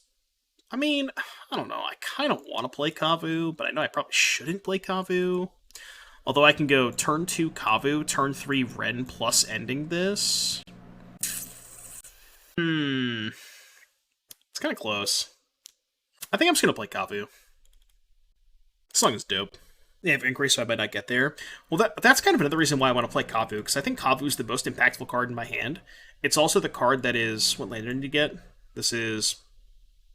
I mean, I don't know. I kind of want to play Kavu, but I know I probably shouldn't play Kavu. Although I can go turn 2 Kavu, turn 3 Wrenn plus ending this. It's kind of close. I think I'm just going to play Kavu. This song is dope. They have Inquiry, so I might not get there. Well, that's kind of another reason why I want to play Kavu, because I think Kavu is the most impactful card in my hand. It's also the card that is... What land did you get? This is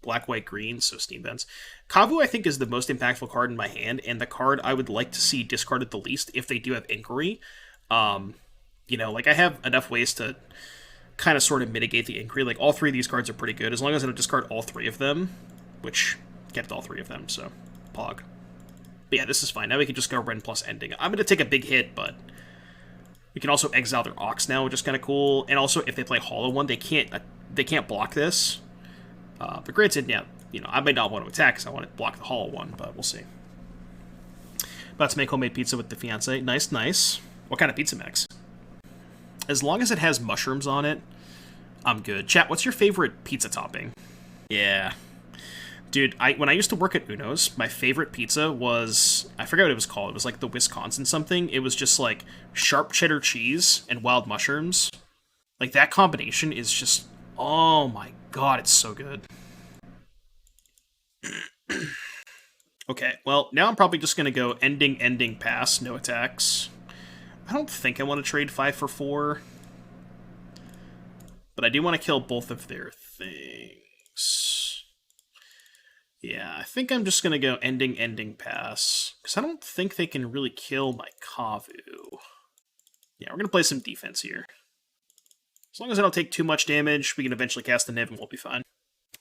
black, white, green, so Steam Vents. Kavu, I think, is the most impactful card in my hand, and the card I would like to see discarded the least if they do have Inquiry. You know, like, I have enough ways to kind of sort of mitigate the Inquiry. Like, all three of these cards are pretty good, as long as I don't discard all three of them, which kept all three of them, so pog. But yeah, this is fine. Now we can just go Wrenn plus ending. I'm going to take a big hit, but we can also exile their Ox now, which is kind of cool. And also, if they play Hollow One, they can't block this. But granted, yeah, you know, I may not want to attack because I want to block the Hollow One, but we'll see. About to make homemade pizza with the fiance. Nice, nice. What kind of pizza mix? As long as it has mushrooms on it, I'm good. Chat, what's your favorite pizza topping? Yeah. Dude, when I used to work at Uno's, my favorite pizza was... I forget what it was called. It was like the Wisconsin something. It was just like sharp cheddar cheese and wild mushrooms. Like, that combination is just... Oh my god, it's so good. Okay, well, now I'm probably just going to go ending, pass, no attacks. I don't think I want to trade 5 for 4. But I do want to kill both of their things. Yeah, I think I'm just going to go ending, pass. Because I don't think they can really kill my Kavu. Yeah, we're going to play some defense here. As long as I don't take too much damage, we can eventually cast the Niv and we'll be fine.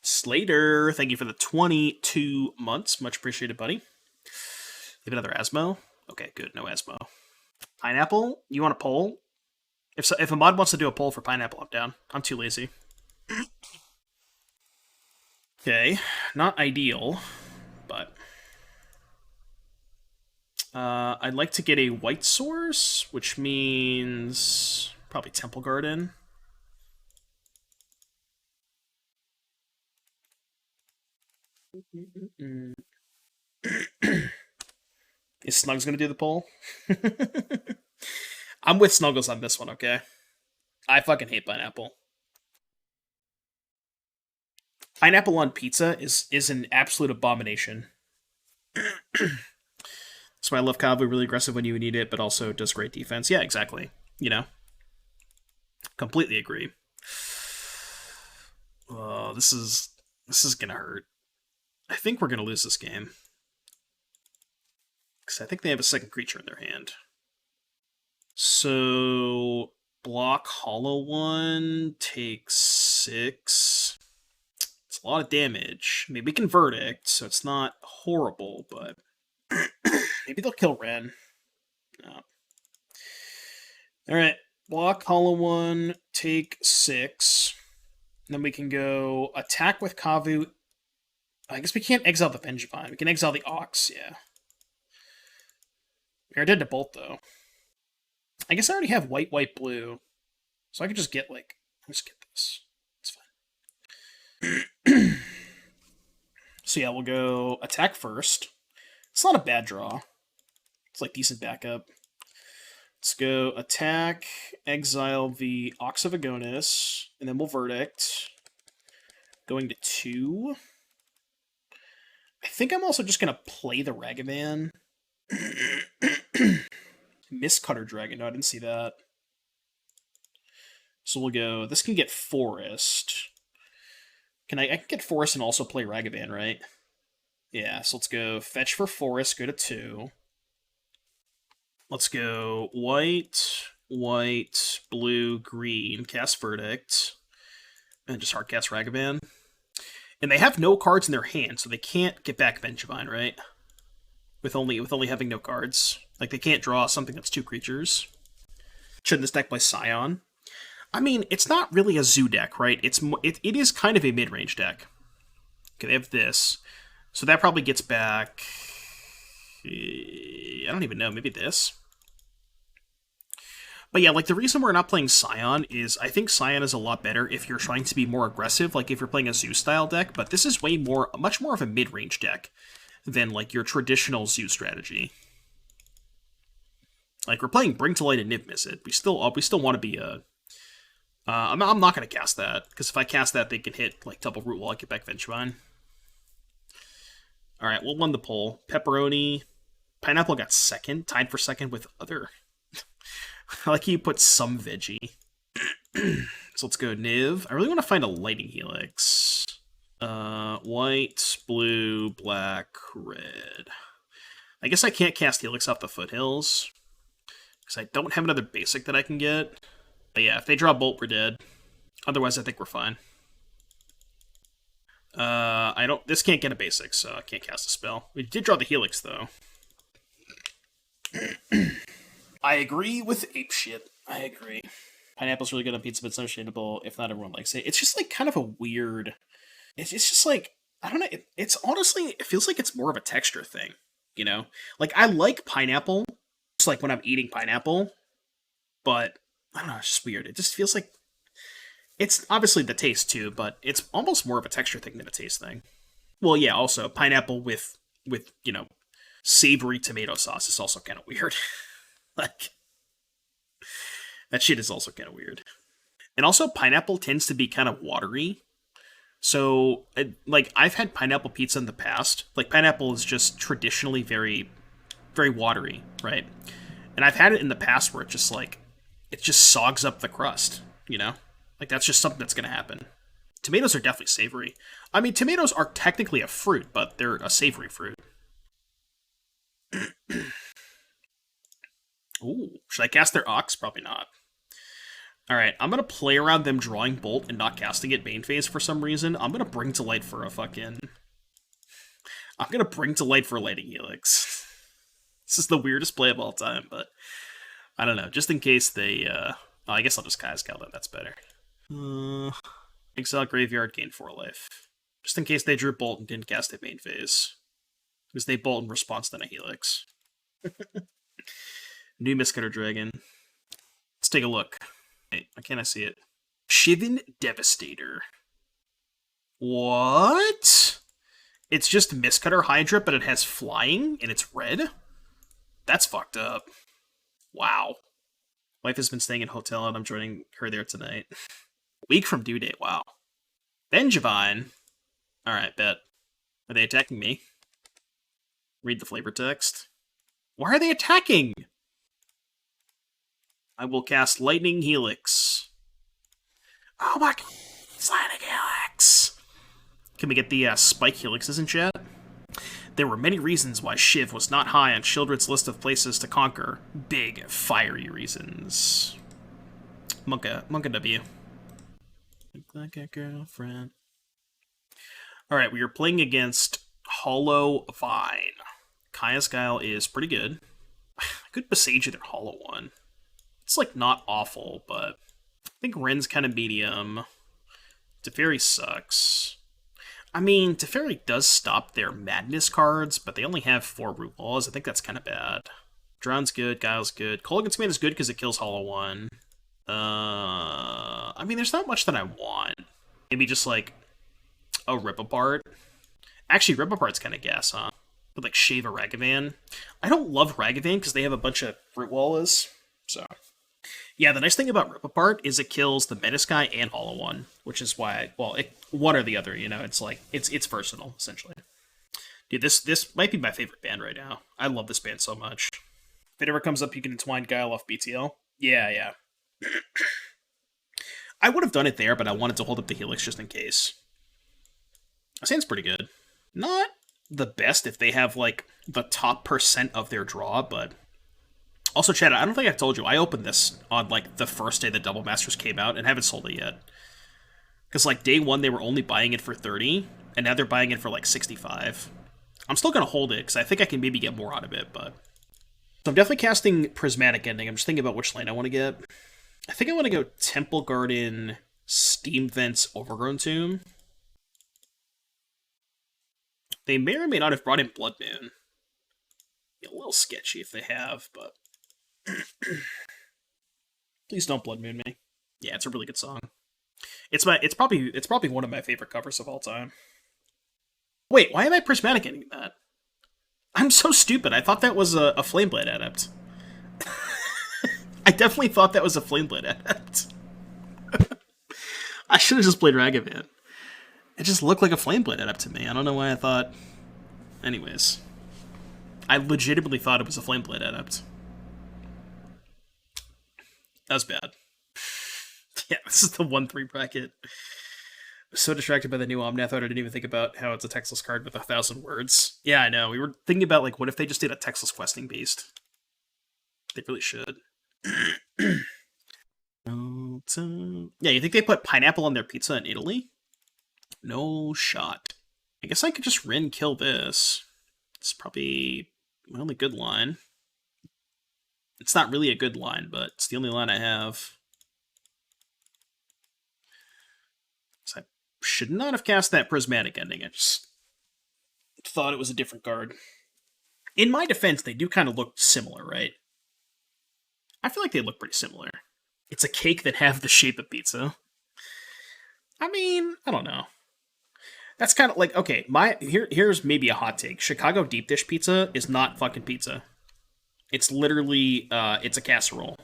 Slater, thank you for the 22 months. Much appreciated, buddy. You have another Asmo? Okay, good. No Asmo. Pineapple, you want a poll? If a mod wants to do a poll for Pineapple, I'm down. I'm too lazy. Okay, not ideal, but... I'd like to get a white source, which means... probably Temple Garden. Is Snugs gonna do the poll? I'm with Snuggles on this one, okay? I fucking hate pineapple. Pineapple on pizza is an absolute abomination. That's why I love Kavu, really aggressive when you need it, but also does great defense. Yeah, exactly. You know? Completely agree. Oh, this is gonna hurt. I think we're gonna lose this game. Because I think they have a second creature in their hand. So, block Hollow One, take 6. It's a lot of damage. I mean, we can Verdict, so it's not horrible, but... maybe they'll kill Wrenn. No. Alright, block Hollow One, take 6. Then we can go attack with Kavu. I guess we can't exile the Vengevine. We can exile the Ox, yeah. We are dead to bolt, though. I guess I already have white, white, blue. So I could just get, like... Let's get this. It's fine. So yeah, we'll go attack first. It's not a bad draw. It's, like, decent backup. Let's go attack, exile the Ox of Agonis, and then we'll Verdict. Going to 2. I think I'm also just going to play the Ragavan. Mistcutter Dragon. No, I didn't see that. So we'll go... This can get Forest. I can get Forest and also play Ragavan, right? Yeah, so let's go fetch for Forest, go to 2. Let's go white, white, blue, green, cast Verdict, and just hardcast Ragavan. And they have no cards in their hand, so they can't get back Vengevine, right? With only having no cards. Like, they can't draw something that's 2 creatures. Shouldn't this deck play Scion? I mean, it's not really a zoo deck, right? It is kind of a mid-range deck. Okay, they have this. So that probably gets back... I don't even know, maybe this? But yeah, like, the reason we're not playing Scion is I think Scion is a lot better if you're trying to be more aggressive, like if you're playing a Zoo-style deck, but this is much more of a mid-range deck than, like, your traditional Zoo strategy. Like, we're playing Bring to Light and Niv-Mizzet. We still want to be a... I'm not going to cast that, because if I cast that, they can hit, like, double Root Wall, get back Vengevine. Alright, we'll win the poll. Pepperoni. Pineapple got second, tied for second with other. I like you put some veggie. So let's go Niv. I really want to find a Lightning Helix. White, blue, black, red. I guess I can't cast Helix off the Foothills, because I don't have another basic that I can get. But yeah, if they draw Bolt, we're dead. Otherwise, I think we're fine. This can't get a basic, so I can't cast a spell. We did draw the Helix, though. I agree with apeshit. I agree. Pineapple's really good on pizza, but it's understandable if not everyone likes it. It's just, like, kind of a weird... It's just, like, I don't know. It's honestly, it feels like it's more of a texture thing, you know? Like, I like pineapple, just like when I'm eating pineapple, but, I don't know, it's just weird. It just feels like... It's obviously the taste, too, but it's almost more of a texture thing than a taste thing. Well, yeah, also, pineapple with you know, savory tomato sauce is also kind of weird. Like, that shit is also kind of weird. And also, pineapple tends to be kind of watery. So, like, I've had pineapple pizza in the past. Like, pineapple is just traditionally very, very watery, right? And I've had it in the past where it just, like, it just sogs up the crust, you know? Like, that's just something that's going to happen. Tomatoes are definitely savory. I mean, tomatoes are technically a fruit, but they're a savory fruit. Ooh, should I cast their Ox? Probably not. Alright, I'm going to play around them drawing Bolt and not casting it main phase for some reason. I'm going to Bring to Light for a fucking... I'm going to Bring to Light for a Lightning Helix. This is the weirdest play of all time, but... I don't know, just in case they... I guess I'll just cast Calvin, that's better. Exile Graveyard, gain 4 life. Just in case they drew Bolt and didn't cast it main phase. Because they Bolt in response to a Helix. New Mistcutter Dragon. Let's take a look. Wait, why can't I see it? Shivan Devastator. What? It's just Mistcutter Hydra, but it has flying, and it's red? That's fucked up. Wow. Wife has been staying in a hotel, and I'm joining her there tonight. Week from due date, wow. Vengevine. Alright, bet. Are they attacking me? Read the flavor text. Why are they attacking? I will cast Lightning Helix. Oh my god. It's Lightning Helix. Can we get the Spike Helixes in chat? There were many reasons why Shiv was not high on Childred's list of places to conquer. Big, fiery reasons. Monka W. Like a girlfriend. Alright, we are playing against Hollow Vine. Kaya's Guile is pretty good. I could Besage their Hollow one. It's, like, not awful, but I think Wren's kind of medium. Teferi sucks. I mean, Teferi does stop their Madness cards, but they only have 4 Root Walls. I think that's kind of bad. Drown's good, Guile's good. Kolaghan's Command is good because it kills Hollow 1. I mean, there's not much that I want. Maybe just, like, a Rip Apart. Actually, Rip Apart's kind of gas, huh? With, like, Shave a Ragavan. I don't love Ragavan because they have a bunch of Root Walls, so... Yeah, the nice thing about Rip Apart is it kills the Menace guy and Hollow 1, which is why, one or the other, you know, it's like, it's versatile, essentially. Dude, this might be my favorite band right now. I love this band so much. If it ever comes up, you can entwine Guile off BTL. Yeah. I would have done it there, but I wanted to hold up the Helix just in case. That sounds pretty good. Not the best if they have, like, the top percent of their draw, but... Also, Chad, I don't think I told you, I opened this on, like, the first day the Double Masters came out and haven't sold it yet. Because, like, day 1, they were only buying it for 30, and now they're buying it for, like, 65. I'm still going to hold it, because I think I can maybe get more out of it, but... So I'm definitely casting Prismatic Ending. I'm just thinking about which lane I want to get. I think I want to go Temple Garden, Steam Vents, Overgrown Tomb. They may or may not have brought in Blood Moon. Be a little sketchy if they have, but... Please don't Blood Moon me. Yeah, it's a really good song. It's probably one of my favorite covers of all time. Wait, why am I Prismatic Ending that? I'm so stupid. I thought that was a Flameblade Adept. I definitely thought that was a Flameblade Adept. I should have just played Ragavan. It just looked like a Flameblade Adept to me. I don't know why I thought... Anyways. I legitimately thought it was a Flameblade Adept. That was bad. Yeah, this is the 1-3 bracket. I was so distracted by the new Omnath, I didn't even think about how it's a textless card with 1,000 words. Yeah, I know. We were thinking about, like, what if they just did a textless questing beast? They really should. Yeah, you think they put pineapple on their pizza in Italy? No shot. I guess I could just Wrenn kill this. It's probably my only good line. It's not really a good line, but it's the only line I have. So I should not have cast that Prismatic Ending. I just thought it was a different card. In my defense, they do kind of look similar, right? I feel like they look pretty similar. It's a cake that have the shape of pizza. I mean, I don't know. That's kind of like, okay, here's maybe a hot take. Chicago deep dish pizza is not fucking pizza. It's literally, it's a casserole.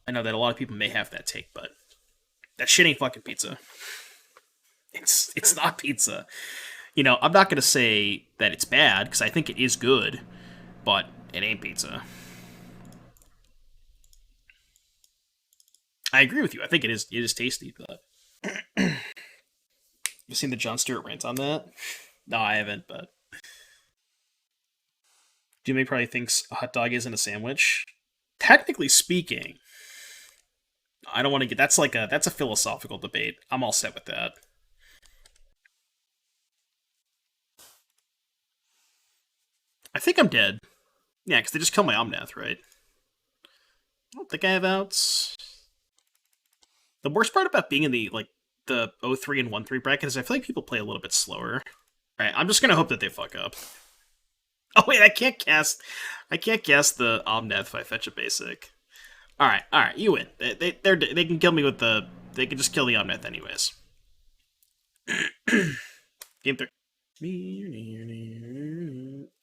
I know that a lot of people may have that take, but that shit ain't fucking pizza. It's not pizza. You know, I'm not going to say that it's bad, because I think it is good, but it ain't pizza. I agree with you. I think it is tasty, but... You seen the Jon Stewart rant on that? No, I haven't, but... Jimmy probably thinks a hot dog isn't a sandwich. Technically speaking, I don't want to get... That's a philosophical debate. I'm all set with that. I think I'm dead. Yeah, because they just killed my Omnath, right? I don't think I have outs. The worst part about being in the 0-3 and 1-3 bracket is I feel like people play a little bit slower. Alright, I'm just gonna hope that they fuck up. Oh wait, I can't cast the Omnath if I fetch a basic. Alright, you win. They can kill me with the... They can just kill the Omnath anyways. Game 3.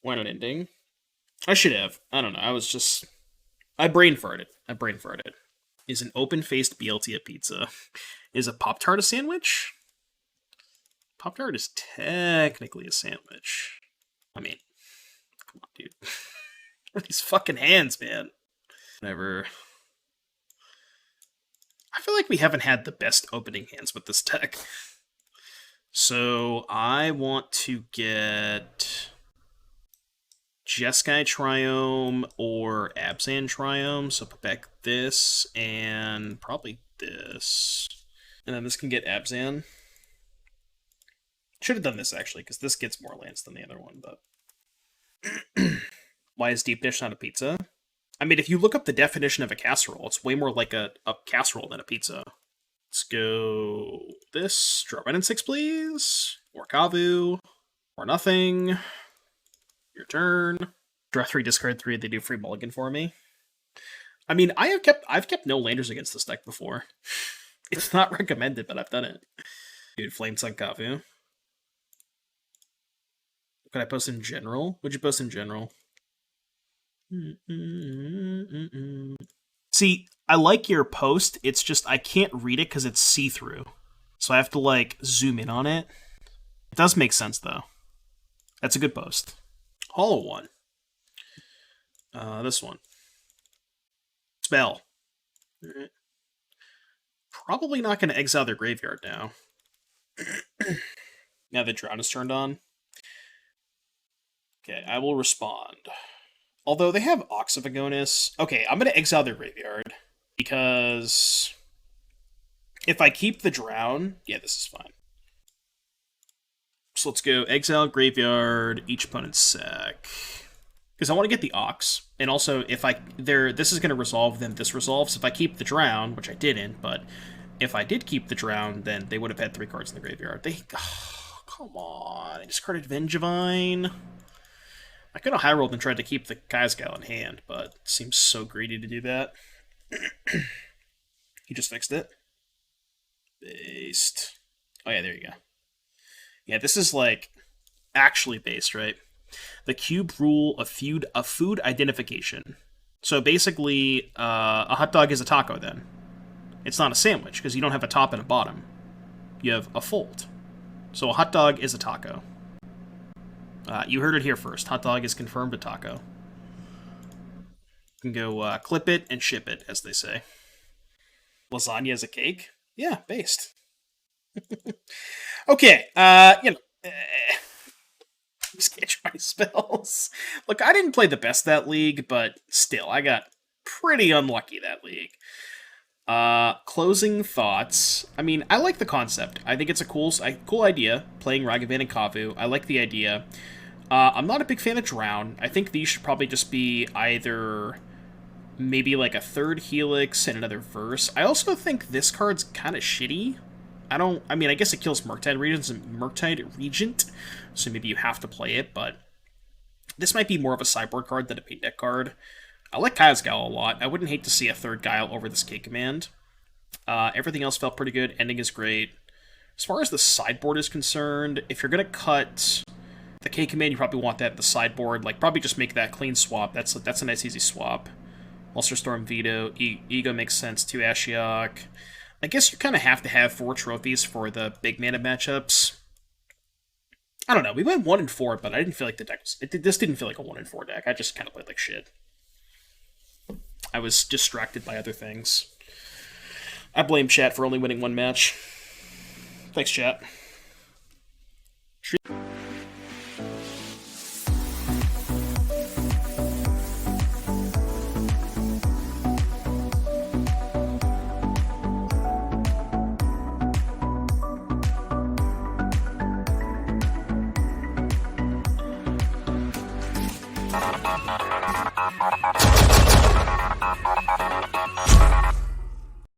Why not ending? I should have. I don't know. I brain farted. Is an open-faced BLT a pizza? Is a Pop-Tart a sandwich? Pop-Tart is technically a sandwich. I mean, come on, dude. These fucking hands, man. Whatever. I feel like we haven't had the best opening hands with this deck. So, I want to get... Jeskai Triome or Abzan Triome. So put back this and probably this. And then this can get Abzan. Should have done this actually, because this gets more lands than the other one, but... Why is deep dish not a pizza? I mean, if you look up the definition of a casserole, it's way more like a casserole than a pizza. Let's go this. Draw Wrenn and Six, please. Or Kavu. Or nothing. Your turn. Draw 3, discard 3, they do free mulligan for me. I mean, I've kept no landers against this deck before. It's not recommended, but I've done it. Dude, Flametongue Kavu. Could I post in general? Would you post in general? See, I like your post, it's just I can't read it because it's see-through. So I have to, like, zoom in on it. It does make sense, though. That's a good post. Hollow one. This one. Spell. Alright. Probably not going to exile their graveyard now. Now that Drown is turned on. Okay, I will respond. Although they have Ox of Agonis. Okay, I'm going to exile their graveyard. Because if I keep the Drown... Yeah, this is fine. So let's go exile graveyard, each opponent's sack. Because I want to get the Ox. And also, if this is going to resolve, then this resolves. If I keep the Drown, which I didn't, but if I did keep the Drown, then they would have had 3 cards in the graveyard. Oh, come on. I discarded Vengevine. I could have high rolled and tried to keep the Guile in hand, but it seems so greedy to do that. He just fixed it. Based. Oh yeah, there you go. Yeah, this is like actually based, right? The cube rule of food identification. So basically, a hot dog is a taco then. It's not a sandwich, because you don't have a top and a bottom. You have a fold. So a hot dog is a taco. You heard it here first. Hot dog is confirmed a taco. You can go clip it and ship it, as they say. Lasagna is a cake? Yeah, based. Okay, just can't try spells. Look, I didn't play the best that league, but still, I got pretty unlucky that league. Closing thoughts. I mean, I like the concept. I think it's a cool idea, playing Ragavan and Kavu. I like the idea. I'm not a big fan of Drown. I think these should probably just be either maybe like a 3rd Helix and another Verse. I also think this card's kind of shitty. I mean, I guess it kills Murktide Regent, so maybe you have to play it, but this might be more of a sideboard card than a main deck card. I like Guile a lot. I wouldn't hate to see a 3rd Guile over this K command. Everything else felt pretty good. Ending is great. As far as the sideboard is concerned, if you're going to cut the K command, you probably want that in the sideboard. Like, probably just make that clean swap. That's a nice, easy swap. Ulcer Storm Veto. Ego makes sense too. Ashiok. I guess you kind of have to have 4 trophies for the big mana matchups. I don't know. We went 1-4, but I didn't feel like the deck was... This didn't feel like a 1-4 deck. I just kind of played like shit. I was distracted by other things. I blame chat for only winning 1 match. Thanks, chat.